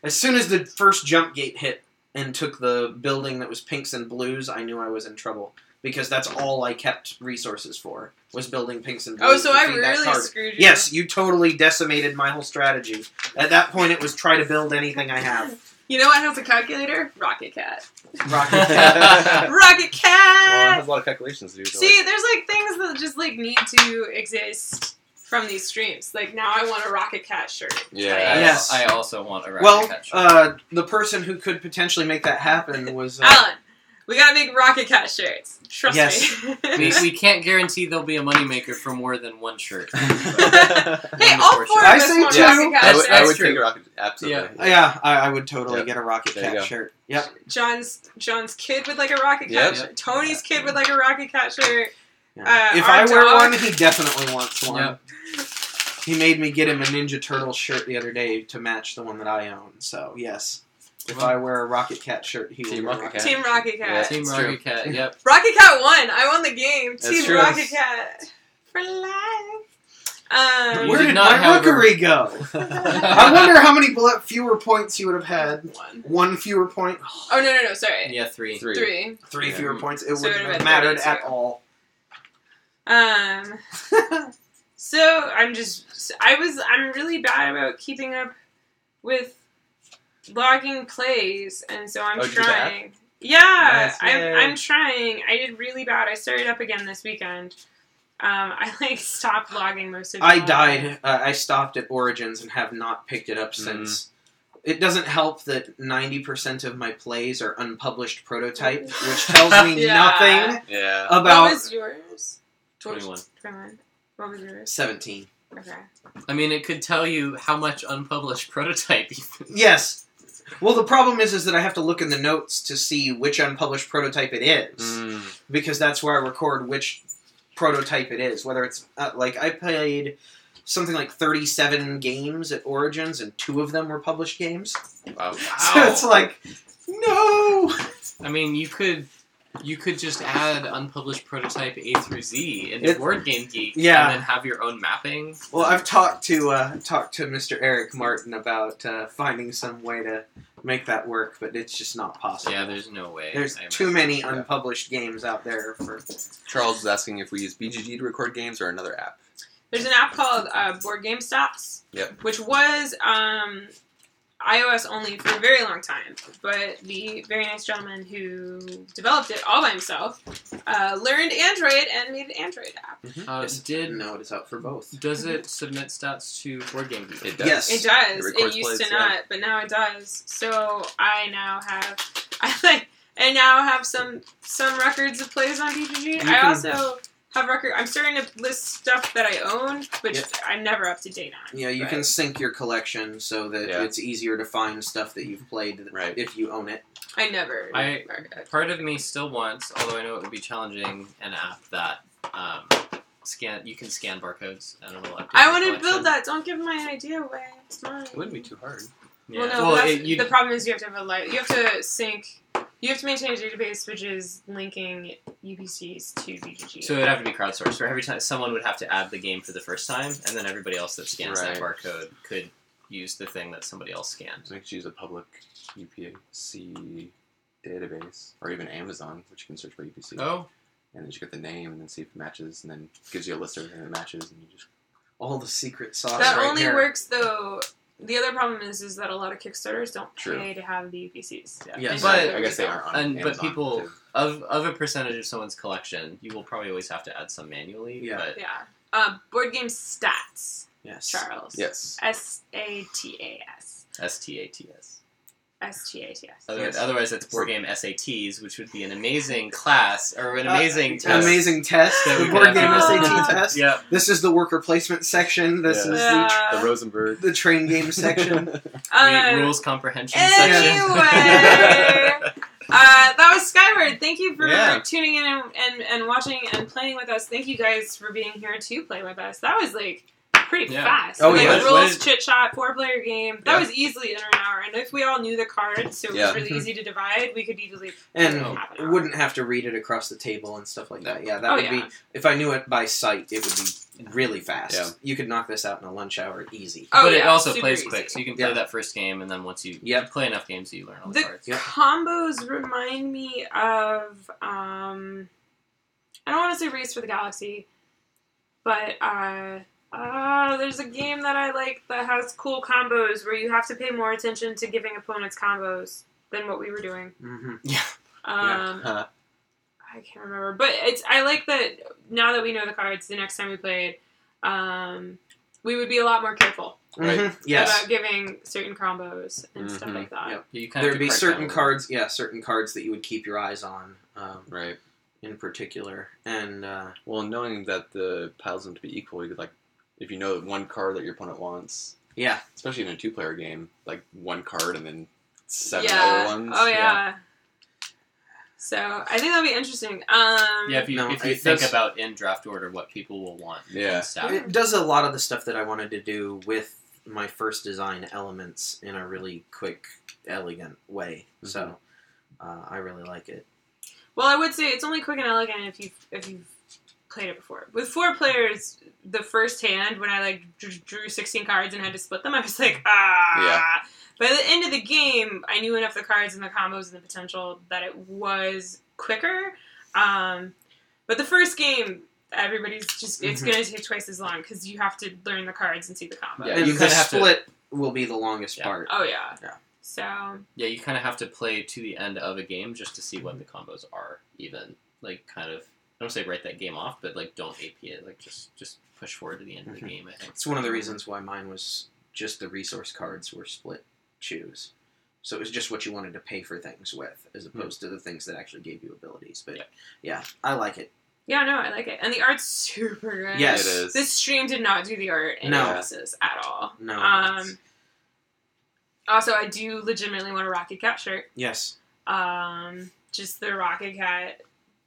As soon as the first jump gate hit and took the building that was pinks and blues, I knew I was in trouble. Because that's all I kept resources for, was building pinks and blues.
Oh, so
to
I
feed that
really
card.
screwed you.
Yes, you totally decimated my whole strategy. At that point, it was try to build anything I have.
You know what has a calculator? Rocket Cat.
Rocket Cat.
Rocket
Well, it
Cat!
has a lot of calculations to do. So
See, there's like things that just like need to exist from these streams. Like now I want a Rocket Cat shirt.
Yeah.
Yes.
I also want a
Well,
Rocket Cat shirt.
the person who could potentially make that happen was...
Alan, we gotta make Rocket Cat shirts. Trust
Yes.
me.
we can't guarantee there'll be a moneymaker for more than one shirt.
Hey, all 4 of
I
us
say
want
two.
Rocket Cat
I
shirts.
would
true.
take a rocket. Absolutely.
Yeah, I would totally
Yep.
get a Rocket
There you
Cat
go.
shirt. Yep.
John's kid would like a Rocket Cat
Yep.
shirt. Tony's kid would like a Rocket Cat shirt.
Yeah. If
our
I wear
dog-
one, he definitely wants one.
Yep.
He made me get him a Ninja Turtle shirt the other day to match the one that I own. So, yes. If I wear a Rocket Cat shirt, he will
Team
wear a
Rocket
Rocket
Cat.
Team Rocket Cat.
Yeah.
Team
It's
Rocket Cat, yep.
Rocket Cat won. I won the game.
That's
Team
true.
Rocket Cat for life.
You
Where
did
did
not
my
have a-
rookery go? I wonder how many fewer points he would have had.
One.
One fewer point?
Oh no! Sorry.
Yeah, 3.
3.
Three
Yeah.
fewer points. It
So
wouldn't
it would've
have
been
mattered
32.
at all.
So I'm really bad about keeping up with logging plays, and so I'm
Oh, did you do that?
trying. Yeah,
Nice, yay.
I'm trying. I did really bad. I started up again this weekend. I like stopped logging most of.
I died. I stopped at Origins and have not picked it up since. It doesn't help that 90% of my plays are unpublished prototype, which tells me nothing
Yeah.
about.
What was yours?
21.
21. What was yours?
17.
Okay.
I mean, it could tell you how much unpublished prototype you've...
Yes. Well, the problem is that I have to look in the notes to see which unpublished prototype it is, because that's where I record which prototype it is. Whether it's like I played something like 37 games at Origins, and 2 of them were published games.
Wow.
So it's like, no.
I mean, you could just add unpublished prototype A through Z into Board Game Geek, and then have your own mapping.
Well, I've talked to Mr. Eric Martin about finding some way to make that work, but it's just not possible.
Yeah, there's no way.
There's too many unpublished games out there for.
Charles is asking if we use BGG to record games or another app.
There's an app called Board Game Stats, which was iOS only for a very long time, but the very nice gentleman who developed it all by himself learned Android and made an Android app.
No, it is out for both.
Does it submit stats to Board Game Geek?
It does.
Yes.
It does.
It
It
records
used
plays,
to not, but now it does. So I now have some records of plays on BGG. I also have I'm starting to list stuff that I own, which I'm never up to date on.
Yeah, you can sync your collection so that it's easier to find stuff that you've played if you own it.
I never.
Part of me still wants, although I know it would be challenging, an app that you can scan barcodes and it'll update.
I want to build that. Don't give my idea away. It's mine.
It wouldn't be too hard.
Yeah.
Well, no, the problem is you have to have you have to sync. You have to maintain a database which is linking UPCs to BGG.
So it would have to be crowdsourced. For every time, someone would have to add the game for the first time, and then everybody else that scans that barcode could use the thing that somebody else scanned.
So you could use a public UPC database, or even Amazon, which you can search by UPC.
Oh.
And then you get the name, and then see if it matches, and then it gives you a list of everything that matches, and you just...
All the secret sauce
that
right
only
there.
works, though... The other problem is that a lot of Kickstarters don't pay to have the UPCs.
Yes.
But
I guess they aren't on Amazon,
but people
too.
of a percentage of someone's collection, you will probably always have to add some manually.
Yeah.
But
Board Game Stats.
Yes.
Charles.
Yes.
SATAS.
STATS.
STATS.
Otherwise, it's Board Game SATs, which would be an amazing class or an amazing test.
Amazing test.
That we
The
could
Board Game
have.
SAT test.
Yeah.
This is the worker placement section. This is
The Rosenberg.
the train game section.
The rules comprehension section.
Anyway, that was Skyward. Thank you for tuning in and watching and playing with us. Thank you guys for being here to play with us. That was pretty fast.
Oh, yeah.
Rules, chit chat, 4-player game. That was easily under an hour. And if we all knew the cards, so it was really easy to divide, we could easily half an hour.
Wouldn't have to read it across the table and stuff like that. Yeah, that would be... If I knew it by sight, it would be really fast. Yeah. You could knock this out in a lunch hour easy.
But it also plays quick, so you can play that first game, and then once you play enough games, you learn all the cards.
The combos remind me of... I don't want to say Race for the Galaxy, but... there's a game that I like that has cool combos where you have to pay more attention to giving opponents combos than what we were doing.
Mm-hmm.
Yeah.
I can't remember, but I like that now that we know the cards. The next time we played, we would be a lot more careful about giving certain combos and stuff like that.
Yep. There'd be certain cards, certain cards that you would keep your eyes on, in particular, and
knowing that the piles them to be equal, you could if you know one card that your opponent wants.
Yeah.
Especially in a 2-player game, one card and then 7 other ones.
Oh, yeah. So, I think that'll be interesting.
If you think about in draft order what people will want.
Yeah.
It does a lot of the stuff that I wanted to do with my first design elements in a really quick, elegant way. Mm-hmm. So, I really like it.
Well, I would say it's only quick and elegant if you've played it before. With 4 players, the first hand, when I drew 16 cards and had to split them, I was like, Yeah. By the end of the game, I knew enough of the cards and the combos and the potential that it was quicker. But the first game, everybody's just, it's going to take twice as long because you have to learn the cards and see the combos.
Yeah, and the split will be the longest part.
Oh, yeah. So...
Yeah, you kind of have to play to the end of a game just to see what the combos are, even. don't say write that game off, but like don't AP it. Like just push forward to the end of the game. I think
It's one of the reasons why mine was just the resource cards were split choose. So it was just what you wanted to pay for things with, as opposed to the things that actually gave you abilities. But yeah, I like it.
Yeah, no, I like it. And the art's super good.
Yes.
It is.
This stream did not do the art analysis at all.
No.
Also, I do legitimately want a Rocket Cat shirt.
Yes.
Just the Rocket Cat.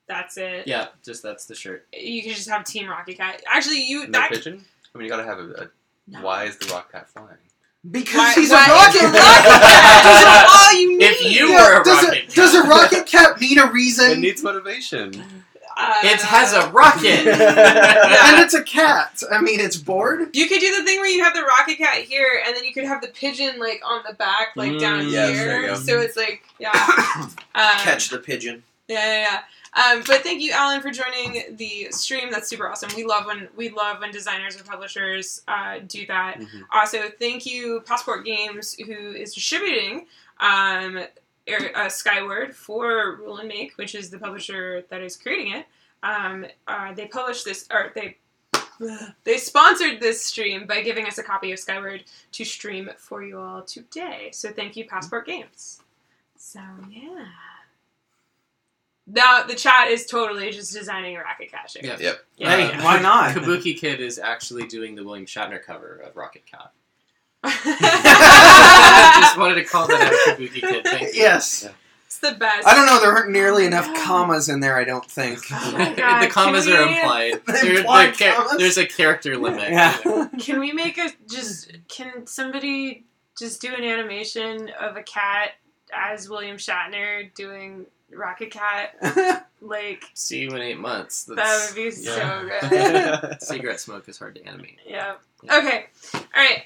That's it.
Yeah, just that's the shirt.
You can just have Team Rocket Cat. Actually,
No pigeon? I mean, you gotta have a
No.
why is the rock cat flying?
Because he's a
why-
rocket
That's
cat!
all you need.
If you were a rocket cat.
Does a rocket cat need a
It
reason?
needs motivation.
It has a rocket!
And it's a cat. I mean, it's bored.
You could do the thing where you have the Rocket Cat here, and then you could have the pigeon like on the back, like down
yes, there you
here.
go.
So it's like, yeah.
Catch the pigeon.
Yeah. But thank you, Alan, for joining the stream. That's super awesome. We love when designers or publishers do that.
Mhm.
Also, thank you, Passport Games, who is distributing Skyward for Rule and Make, which is the publisher that is creating it. They published this, or they sponsored this stream by giving us a copy of Skyward to stream for you all today. So thank you, Passport Games. So yeah. Now the chat is totally just designing a Rocket Cat shirt.
Yeah.
Yep.
Yeah,
Hey,
yeah.
why not?
Kabuki Kid is actually doing the William Shatner cover of Rocket Cat. Just wanted to call that out, Kabuki Kid. Thank you.
Yes.
It's the best.
I don't know. There aren't nearly
Oh,
enough
God.
commas in there. I don't think.
Oh my God,
The commas
can
are
we-
implied.
Implied commas?
There's a character limit.
Yeah.
Can we make can somebody just do an animation of a cat as William Shatner doing Rocket Cat? Like,
See you in 8 months.
that would be so
Yeah.
good.
Cigarette smoke is hard to animate.
Yeah.
Yeah.
Okay. Alright,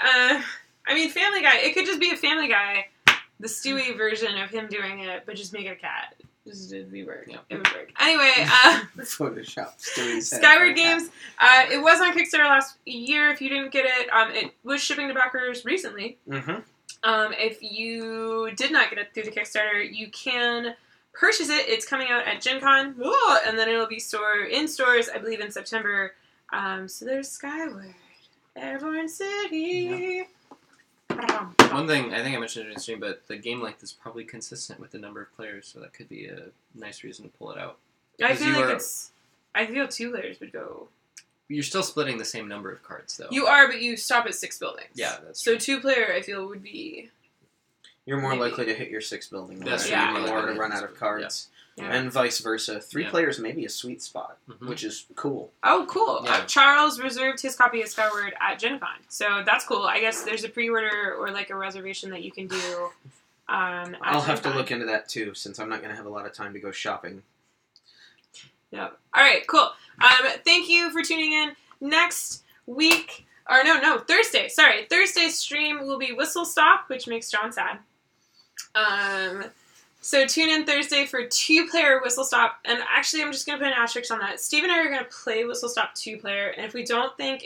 I mean, Family Guy. It could just be a Family Guy, the Stewie version of him doing it, but just make it a cat. It'd be work.
Yeah.
It would work. Anyway,
Photoshop. Stewie's head.
Skyward Games. It was on Kickstarter last year. If you didn't get it, it was shipping to backers recently.
Mm-hmm.
If you did not get it through the Kickstarter, you can purchase it. It's coming out at Gen Con, and then it'll be in stores, I believe, in September. So there's Skyward, Airborne City.
One thing, I think I mentioned it in the stream, but the game length is probably consistent with the number of players, so that could be a nice reason to pull it out.
I
Because
feel
you
like
are-
I feel 2 players would go.
You're still splitting the same number of cards, though.
You are, but you stop at 6 buildings.
Yeah, that's
So
true.
2 player, I feel, would be.
You're more
Maybe.
likely to hit your 6 building than
That's
true. You're more
or
likely
to
to
run
hit
out
your
of cards.
Yeah.
And vice versa. 3
Yeah.
players may be a sweet spot,
Mhm.
which is cool.
Oh, cool.
Yeah.
Charles reserved his copy of Skyward at Gen Con. So that's cool. I guess there's a pre-order or like a reservation that you can do. At
I'll have to
Gen Con.
look into that too, since I'm not going to have a lot of time to go shopping.
Yep. All right, cool. Thank you for tuning in. Next week, or no, Thursday. Sorry, Thursday's stream will be Whistle Stop, which makes John sad. So tune in Thursday for 2-player Whistle Stop, and actually, I'm just gonna put an asterisk on that. Steve and I are gonna play Whistle Stop 2-player, and if we don't think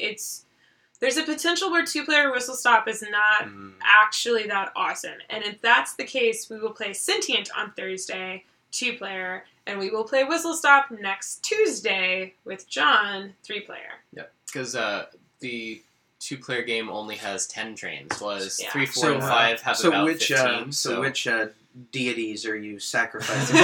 there's a potential where 2-player Whistle Stop is not actually that awesome, and if that's the case, we will play Sentient on Thursday, 2-player, and we will play Whistle Stop next Tuesday with John, 3-player.
Because the 2-player game only has 10 trains, was
Yeah.
3, 4, and 5 have about 15.
which deities are you sacrificing?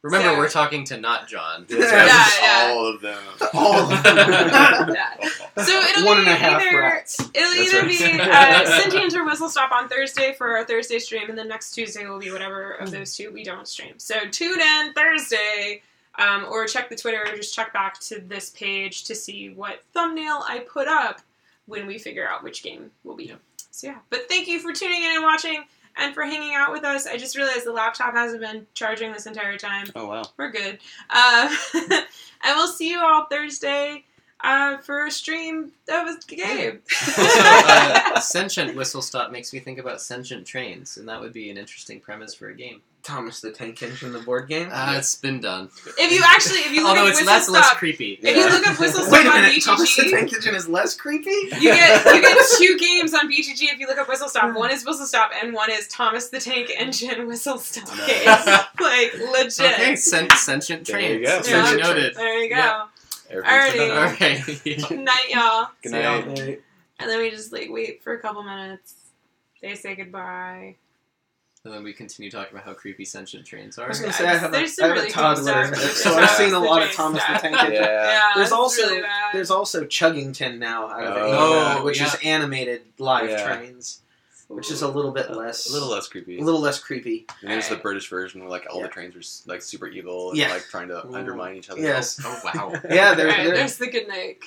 Remember,
So-
we're talking to not John.
Yeah.
All of them.
All of them.
Yeah. So it'll
1.5
be
rats.
It'll
That's
either
right.
be Sentient or Whistle Stop on Thursday for our Thursday stream, and then next Tuesday will be whatever of those 2 we don't stream. So tune in Thursday, or check the Twitter, or just check back to this page to see what thumbnail I put up when we figure out which game will be.
Yeah.
So yeah, but thank you for tuning in and watching, and for hanging out with us. I just realized the laptop hasn't been charging this entire time.
Oh, wow.
We're good. And we'll see you all Thursday. for a stream of a game.
Also, sentient whistle stop makes me think about sentient trains, and that would be an interesting premise for a game.
Thomas the Tank Engine, the board game.
It's been done.
If you look
Although
up
it's
Whistle
that's less
Stop,
creepy.
if you look up Whistle
Wait
Stop
a
on
minute, Thomas the
BGG,
Tank Engine is less creepy?
you get 2 games on BGG if you look up Whistle Stop. One is Whistle Stop, and one is Thomas the Tank Engine Whistle Stop game. Like, legit.
Okay, sentient
There you
trains.
go.
Yeah.
Duly noted.
There you go.
Yeah.
Everything's
Alrighty.
done.
Alright.
Night, y'all.
Good night.
And then we just, wait for a couple minutes. They say goodbye.
And then we continue talking about how creepy sentient trains are.
I was going to say, I have
There's
a
some really cool
toddler,
stuff.
so I've seen a lot of
Strange
Thomas the
stuff.
Tank Engine.
Yeah.
There's
it's
also
really bad.
there's also Chuggington now out of
Oh,
Asia, which is animated live
Yeah.
trains, which is a little bit less
A little less creepy.
a little less creepy.
And there's the British version where all
Yeah.
the trains are super evil and
Yeah.
trying to undermine each other.
Yes.
Oh, wow.
Yeah,
Alright,
they're
there's the good night.